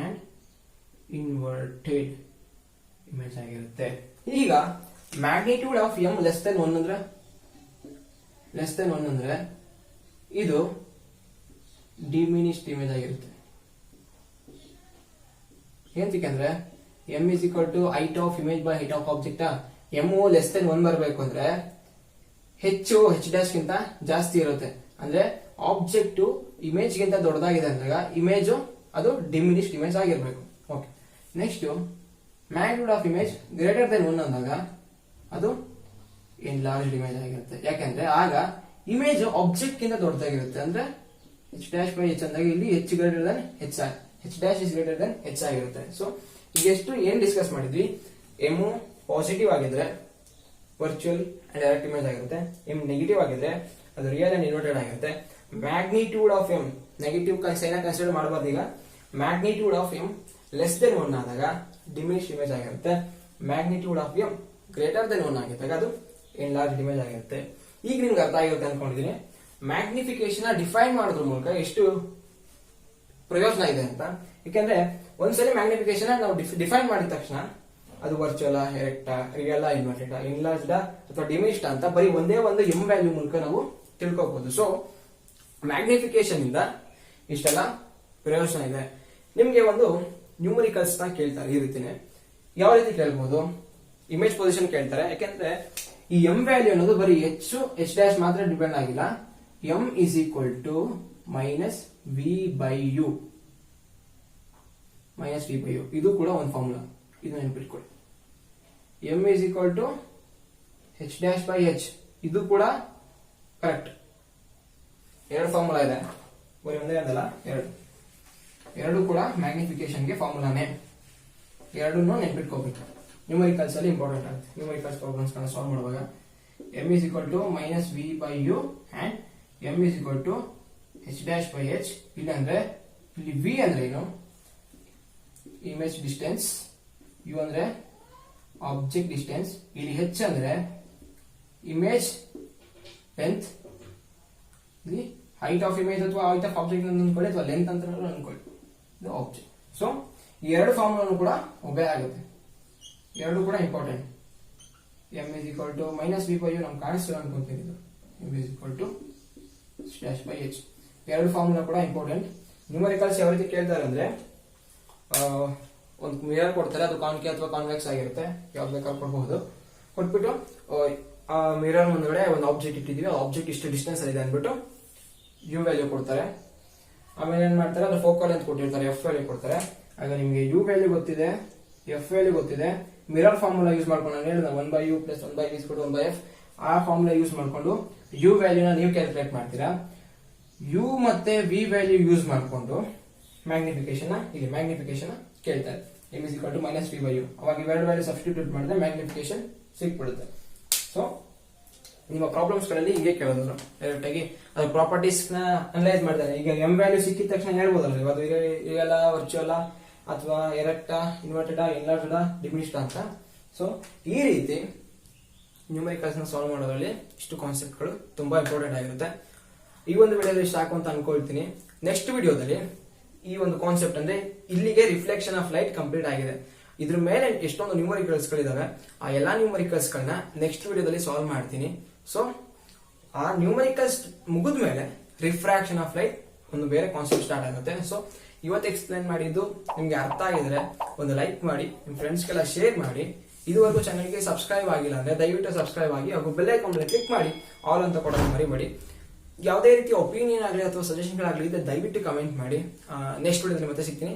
ಅಂಡ್ ಇನ್ವರ್ಟೆಡ್ ಇಮೇಜ್ ಆಗಿರುತ್ತೆ. ಈಗ magnitude of M less than 1 ಅಂದ್ರೆ ಇದು ಡಿಮಿನಿಶ್ಡ್ ಇಮೇಜ್ ಆಗಿರುತ್ತೆ. ಏನಂತಂದ್ರೆ M is equal to height of image by height of object. M less than 1 ಬರಬೇಕು ಅಂದ್ರೆ ಹೆಚ್ಚು ಎಚ್ ಡ್ಯಾಶ್ ಗಿಂತ ಜಾಸ್ತಿ ಇರುತ್ತೆ. ಅಂದ್ರೆ ಆಬ್ಜೆಕ್ಟ್ ಇಮೇಜ್ ಗಿಂತ ದೊಡ್ಡದಾಗಿದೆ ಅಂದಾಗ ಇಮೇಜ್ ಅದು ಡಿಮಿನಿಶ್ಡ್ ಇಮೇಜ್ ಆಗಿರ್ಬೇಕು. Okay, next magnitude of image greater than 1 ಅಂದಾಗ ಅದು ಎನ್ಲಾರ್ಜ್ಡ್ ಇಮೇಜ್ ಆಗಿರುತ್ತೆ. ಯಾಕಂದ್ರೆ ಆಗ ಇಮೇಜ್ ಆಬ್ಜೆಕ್ಟ್ ಗಿಂತ ದೊಡ್ಡದಾಗಿರುತ್ತೆ. ಅಂದ್ರೆ ಎಚ್ ಡ್ಯಾಶ್ ಬೈ ಎಚ್ ಅಂದಾಗ ಇಲ್ಲಿ H greater than H dash is greater than H ಆಗಿರುತ್ತೆ. ಸೊ ಈಗ ಎಷ್ಟು ಏನ್ ಡಿಸ್ಕಸ್ ಮಾಡಿದ್ವಿ? ಎಂ ಪಾಸಿಟಿವ್ ಆಗಿದ್ರೆ ವರ್ಚುವಲ್ ಅಂಡ್ ಡೈರೆಕ್ಟ್ ಇಮೇಜ್ ಆಗಿರುತ್ತೆ. ಎಂ ನೆಗೆಟಿವ್ ಆಗಿದ್ರೆ ಅದು ರಿಯಲ್ ಅಂಡ್ ಇನ್ವರ್ಟೆಡ್ ಆಗಿರುತ್ತೆ. Magnitude of M negative sign consider ಮಾಡಬಾರ್ದು. ಈಗ magnitude of M less than 1 ಆದಾಗ ಡಿಮಿನಿಶ್ಡ್ ಇಮೇಜ್ ಆಗಿರುತ್ತೆ. Magnitude of M greater than 1 ಆಗಿದ್ದಾಗ ಅದು ಎನ್ಲಾರ್ಜ್ಡ್ ಇಮೇಜ್ ಆಗಿರುತ್ತೆ. ಈಗ ನಿಮ್ಗೆ ಅರ್ಥ ಆಗಿರುತ್ತೆ ಅನ್ಕೊಂಡಿದ್ದೀನಿ. ಮ್ಯಾಗ್ನಿಫಿಕೇಶನ್ ಡಿಫೈನ್ ಮಾಡೋದ್ರ ಮೂಲಕ ಎಷ್ಟು ಪ್ರಯೋಜನ ಇದೆ ಅಂತ. ಯಾಕಂದ್ರೆ ಒಂದ್ಸಲಿ ಮ್ಯಾಗ್ನಿಫಿಕೇಶನ್ ನಾವು ಡಿಫೈನ್ ಮಾಡಿದ ತಕ್ಷಣ ಅದು virtual erect real inverted enlarged ಅಥವಾ ಡಿಮಿನಿಶ್ಡ್ ಅಂತ ಬರೀ ಒಂದೇ ಒಂದು ಎಂ ವ್ಯಾಲ್ಯೂ ಮೂಲಕ ನಾವು ತಿಳ್ಕೋಬಹುದು. ಸೊ ಮ್ಯಾಗ್ನಿಫಿಕೇಶನ್ ಇಂದ ಇಷ್ಟೆಲ್ಲ ಪ್ರಯೋಜನ ಇದೆ. ನಿಮ್ಗೆ ಒಂದು ನ್ಯೂಮರಿಕಲ್ಸ್ ನ ಕೇಳ್ತಾರೆ ಈ ರೀತಿನೇ. ಯಾವ ರೀತಿ ಕೇಳ್ಬಹುದು? ಇಮೇಜ್ ಪೊಸಿಷನ್ ಕೇಳ್ತಾರೆ. ಯಾಕೆಂದ್ರೆ ಈ ಎಂ ವ್ಯಾಲ್ಯೂ ಅನ್ನೋದು ಬರೀ ಎಚ್ ಡ್ಯಾಶ್ ಮಾತ್ರ ಡಿಪೆಂಡ್ ಆಗಿಲ್ಲ. M is equal to minus V by U ಇದು ಕೂಡ ಒಂದು ಫಾರ್ಮುಲಾ, ಇದು ನೆನ್ಪಿಟ್ಕೊಳ್ಳಿ. M is equal to H dash by H ಇದು ಕೂಡ ಕರೆಕ್ಟ್. ಎರಡು ಫಾರ್ಮುಲಾ ಇದೆ, ಬರೀ ಒಂದೇ ಅದಲ್ಲ, ಎರಡು ಕೂಡ ಮ್ಯಾಗ್ನಿಫಿಕೇಶನ್ಗೆ ಫಾರ್ಮುಲಾನೇ. ಎರಡನ್ನೂ ನೆನ್ಪಿಟ್ಕೋಬೇಕು. ನ್ಯೂಮರಿಕಲ್ಸ್ ಅಲ್ಲಿ ಇಂಪಾರ್ಟೆಂಟ್ ಆಗುತ್ತೆ. ನ್ಯೂಮರಿಕಲ್ಸ್ ಪ್ರಾಬ್ಲಮ್ಸ್ ಸಾಲ್ವ್ ಮಾಡುವಾಗ M is equal to minus V by U and M is equal to H dash by H. ಇಲ್ಲಂದ್ರೆ ಇಲ್ಲಿ ವಿ ಅಂದ್ರೆ ಏನು? ಇಮೇಜ್ ಡಿಸ್ಟೆನ್ಸ್, ಯು ಅಂದ್ರೆ ಆಬ್ಜೆಕ್ಟ್ ಡಿಸ್ಟೆನ್ಸ್, ಇಲ್ಲಿ ಹೆಚ್ ಅಂದ್ರೆ ಇಮೇಜ್ ಲೆಂತ್, ಇಲ್ಲಿ ಹೈಟ್ ಆಫ್ ಇಮೇಜ್ ಅಥವಾ ಹೈಟ್ ಆಫ್ ಆಬ್ಜೆಕ್ಟ್ ಅಂತ ಅನ್ಕೊಳ್ಳಿ ಅಥವಾ ಲೆಂತ್ ಅಂತ ಅನ್ಕೊಳ್ಳಿ, ಇದು ಆಬ್ಜೆಕ್ಟ್. ಸೊ ಈ ಎರಡು ಫಾರ್ಮುಲಾನು ಕೂಡ ಒಬೇ ಆಗುತ್ತೆ, ಎರಡು ಕೂಡ important. M is equal to minus V by U ನಮ್ಗೆ ಕಾಣಿಸ್ತಿಲ್ಲ ಅನ್ಕೊಂತೀನಿ. M is equal to slash by H, ಎರಡು ಫಾರ್ಮುಲಾ ಕೂಡ ಇಂಪಾರ್ಟೆಂಟ್. ನ್ಯೂಮರಿಕಲ್ಸ್ ಯಾವ ರೀತಿ ಕೇಳ್ತಾರೆ ಅಂದ್ರೆ ಒಂದು ಮಿರರ್ ಕೊಡ್ತಾರೆ, ಅದು ಕಾನ್ಕೇವ್ ಅಥವಾ ಕಾನ್ವೆಕ್ಸ್ ಆಗಿರುತ್ತೆ, ಯಾವ್ದು ಬೇಕಾದ್ರೂ ಕೊಡಬಹುದು. ಕೊಟ್ಬಿಟ್ಟು ಆ ಮಿರರ್ ಮುಂದ್ಗಡೆ ಒಂದು ಆಬ್ಜೆಕ್ಟ್ ಇಟ್ಟಿದೀವಿ, ಆ ಆಬ್ಜೆಕ್ಟ್ ಇಷ್ಟು ಡಿಸ್ಟೆನ್ಸ್ ಅಲ್ಲಿ ಇದೆ ಅಂದ್ಬಿಟ್ಟು ಯು ವ್ಯಾಲ್ಯೂ ಕೊಡ್ತಾರೆ. ಆಮೇಲೆ ಏನ್ ಮಾಡ್ತಾರೆ, ಅದು ಫೋಕಲ್ ಅಂತ ಕೊಟ್ಟಿರ್ತಾರೆ, ಎಫ್ ವ್ಯಾಲ್ಯೂ ಕೊಡ್ತಾರೆ. ಆಗ ನಿಮ್ಗೆ ಯು ವ್ಯಾಲ್ಯೂ ಗೊತ್ತಿದೆ, ಎಫ್ ವ್ಯಾಲ್ಯೂ ಗೊತ್ತಿದೆ, ಮಿರರ್ ಫಾರ್ಮುಲಾ ಯೂಸ್ ಮಾಡ್ಕೊಂಡು ನಾನು ಹೇಳಿದ 1 by U plus 1 by V is 1 by F, ಆ ಫಾರ್ಮುಲಾ ಯೂಸ್ ಮಾಡ್ಕೊಂಡು ಯು ವ್ಯಾಲ್ಯೂನ ನೀವು ಕ್ಯಾಲ್ಕುಲೇಟ್ ಮಾಡ್ತೀರಾ. ಯು ಮತ್ತೆ ವಿ ವ್ಯಾಲ್ಯೂ ಯೂಸ್ ಮಾಡ್ಕೊಂಡು ಮ್ಯಾಗ್ನಿಫಿಕೇಶನ್ ಕೇಳ್ತಾರೆ. M is equal to minus V by U, ಅವಾಗ ಇವೆರಡು ವ್ಯಾಲ್ಯೂ ಸಬ್ಸ್ಟಿಟ್ಯೂಟ್ ಮಾಡಿದ್ರೆ ಮ್ಯಾಗ್ನಿಫಿಕೇಶನ್ ಸಿಕ್ಬಿಡುತ್ತೆ. ಸೊ ನಿಮ್ಮ ಪ್ರಾಬ್ಲಮ್ಸ್ ಗಳಲ್ಲಿ ಹೀಗೆ ಕೇಳೋದು ಡೈರೆಕ್ಟ್ ಆಗಿ ಅದ್ರ ಪ್ರಾಪರ್ಟೀಸ್ ನ ಅನಲೈಸ್ ಮಾಡ್ತಾರೆ. ಈಗ ಎಂ ವ್ಯಾಲ್ಯೂ ಸಿಕ್ಕಿದ ತಕ್ಷಣ ಹೇಳ್ಬೋದಲ್ಲ ಅದು ರಿಯಲ್ ವರ್ಚುವಲ್ ಅಥವಾ ಎರೆಕ್ಟ್ ಇನ್ವರ್ಟೆಡ್ ಎನ್ಲಾರ್ಜ್ಡ್ ಡಿಮಿನಿಶ್ಡ್ ಅಂತ. ಸೊ ಈ ರೀತಿ ನ್ಯೂಮರಿಕಲ್ಸ್ ನ ಸಾಲ್ವ್ ಮಾಡೋದ್ರಲ್ಲಿ ಇಷ್ಟು ಕಾನ್ಸೆಪ್ಟ್ಗಳು ತುಂಬಾ ಇಂಪಾರ್ಟೆಂಟ್ ಆಗಿರುತ್ತೆ. ಈ ಒಂದು ವಿಡಿಯೋದಲ್ಲಿ ಸಾಕು ಅಂತ ಅನ್ಕೊಳ್ತೀನಿ. ನೆಕ್ಸ್ಟ್ ವಿಡಿಯೋದಲ್ಲಿ ಈ ಒಂದು ಕಾನ್ಸೆಪ್ಟ್ ಅಂದ್ರೆ ಇಲ್ಲಿಗೆ ರಿಫ್ಲೆಕ್ಷನ್ ಆಫ್ ಲೈಟ್ ಕಂಪ್ಲೀಟ್ ಆಗಿದೆ. ಇದ್ರ ಮೇಲೆ ಎಷ್ಟೊಂದು ನ್ಯೂಮರಿಕಲ್ಸ್ ಗಳಿದಾವೆ, ಆ ಎಲ್ಲಾ ನ್ಯೂಮರಿಕಲ್ಸ್ ಗಳನ್ನ ನೆಕ್ಸ್ಟ್ ವಿಡಿಯೋದಲ್ಲಿ ಸಾಲ್ವ್ ಮಾಡ್ತೀನಿ. ಸೊ ಆ ನ್ಯೂಮರಿಕಲ್ಸ್ ಮುಗಿದ ಮೇಲೆ ರಿಫ್ರಾಕ್ಷನ್ ಆಫ್ ಲೈಟ್ ಒಂದು ಬೇರೆ ಕಾನ್ಸೆಪ್ಟ್ ಸ್ಟಾರ್ಟ್ ಆಗುತ್ತೆ. ಸೊ ಇವತ್ತು ಎಕ್ಸ್ಪ್ಲೈನ್ ಮಾಡಿದ್ದು ನಿಮ್ಗೆ ಅರ್ಥ ಆಗಿದ್ರೆ ಒಂದು ಲೈಕ್ ಮಾಡಿ, ನಿಮ್ ಫ್ರೆಂಡ್ಸ್ಗೆಲ್ಲ ಶೇರ್ ಮಾಡಿ. ಇದುವರೆಗೂ ಚಾನಲ್ಗೆ ಸಬ್ಸ್ಕ್ರೈಬ್ ಆಗಿಲ್ಲ ಅಂದ್ರೆ ದಯವಿಟ್ಟು ಸಬ್ಸ್ಕ್ರೈಬ್ ಆಗಿ ಹಾಗೂ ಬೆಲ್ ಐಕಾನ್ ಮೇಲೆ ಕ್ಲಿಕ್ ಮಾಡಿ ಆಲ್ ಅಂತ ಕೊಡೋದು ಮರಿಬೇಡಿ. ಯಾವುದೇ ರೀತಿ ಒಪಿನಿಯನ್ ಆಗಲಿ ಅಥವಾ ಸಜೆಷನ್ಗಳಾಗಲಿ ಇದೆ ದಯವಿಟ್ಟು ಕಮೆಂಟ್ ಮಾಡಿ. ನೆಕ್ಸ್ಟ್ ವಿಡಿಯೋದಲ್ಲಿ ಮತ್ತೆ ಸಿಗ್ತೀನಿ.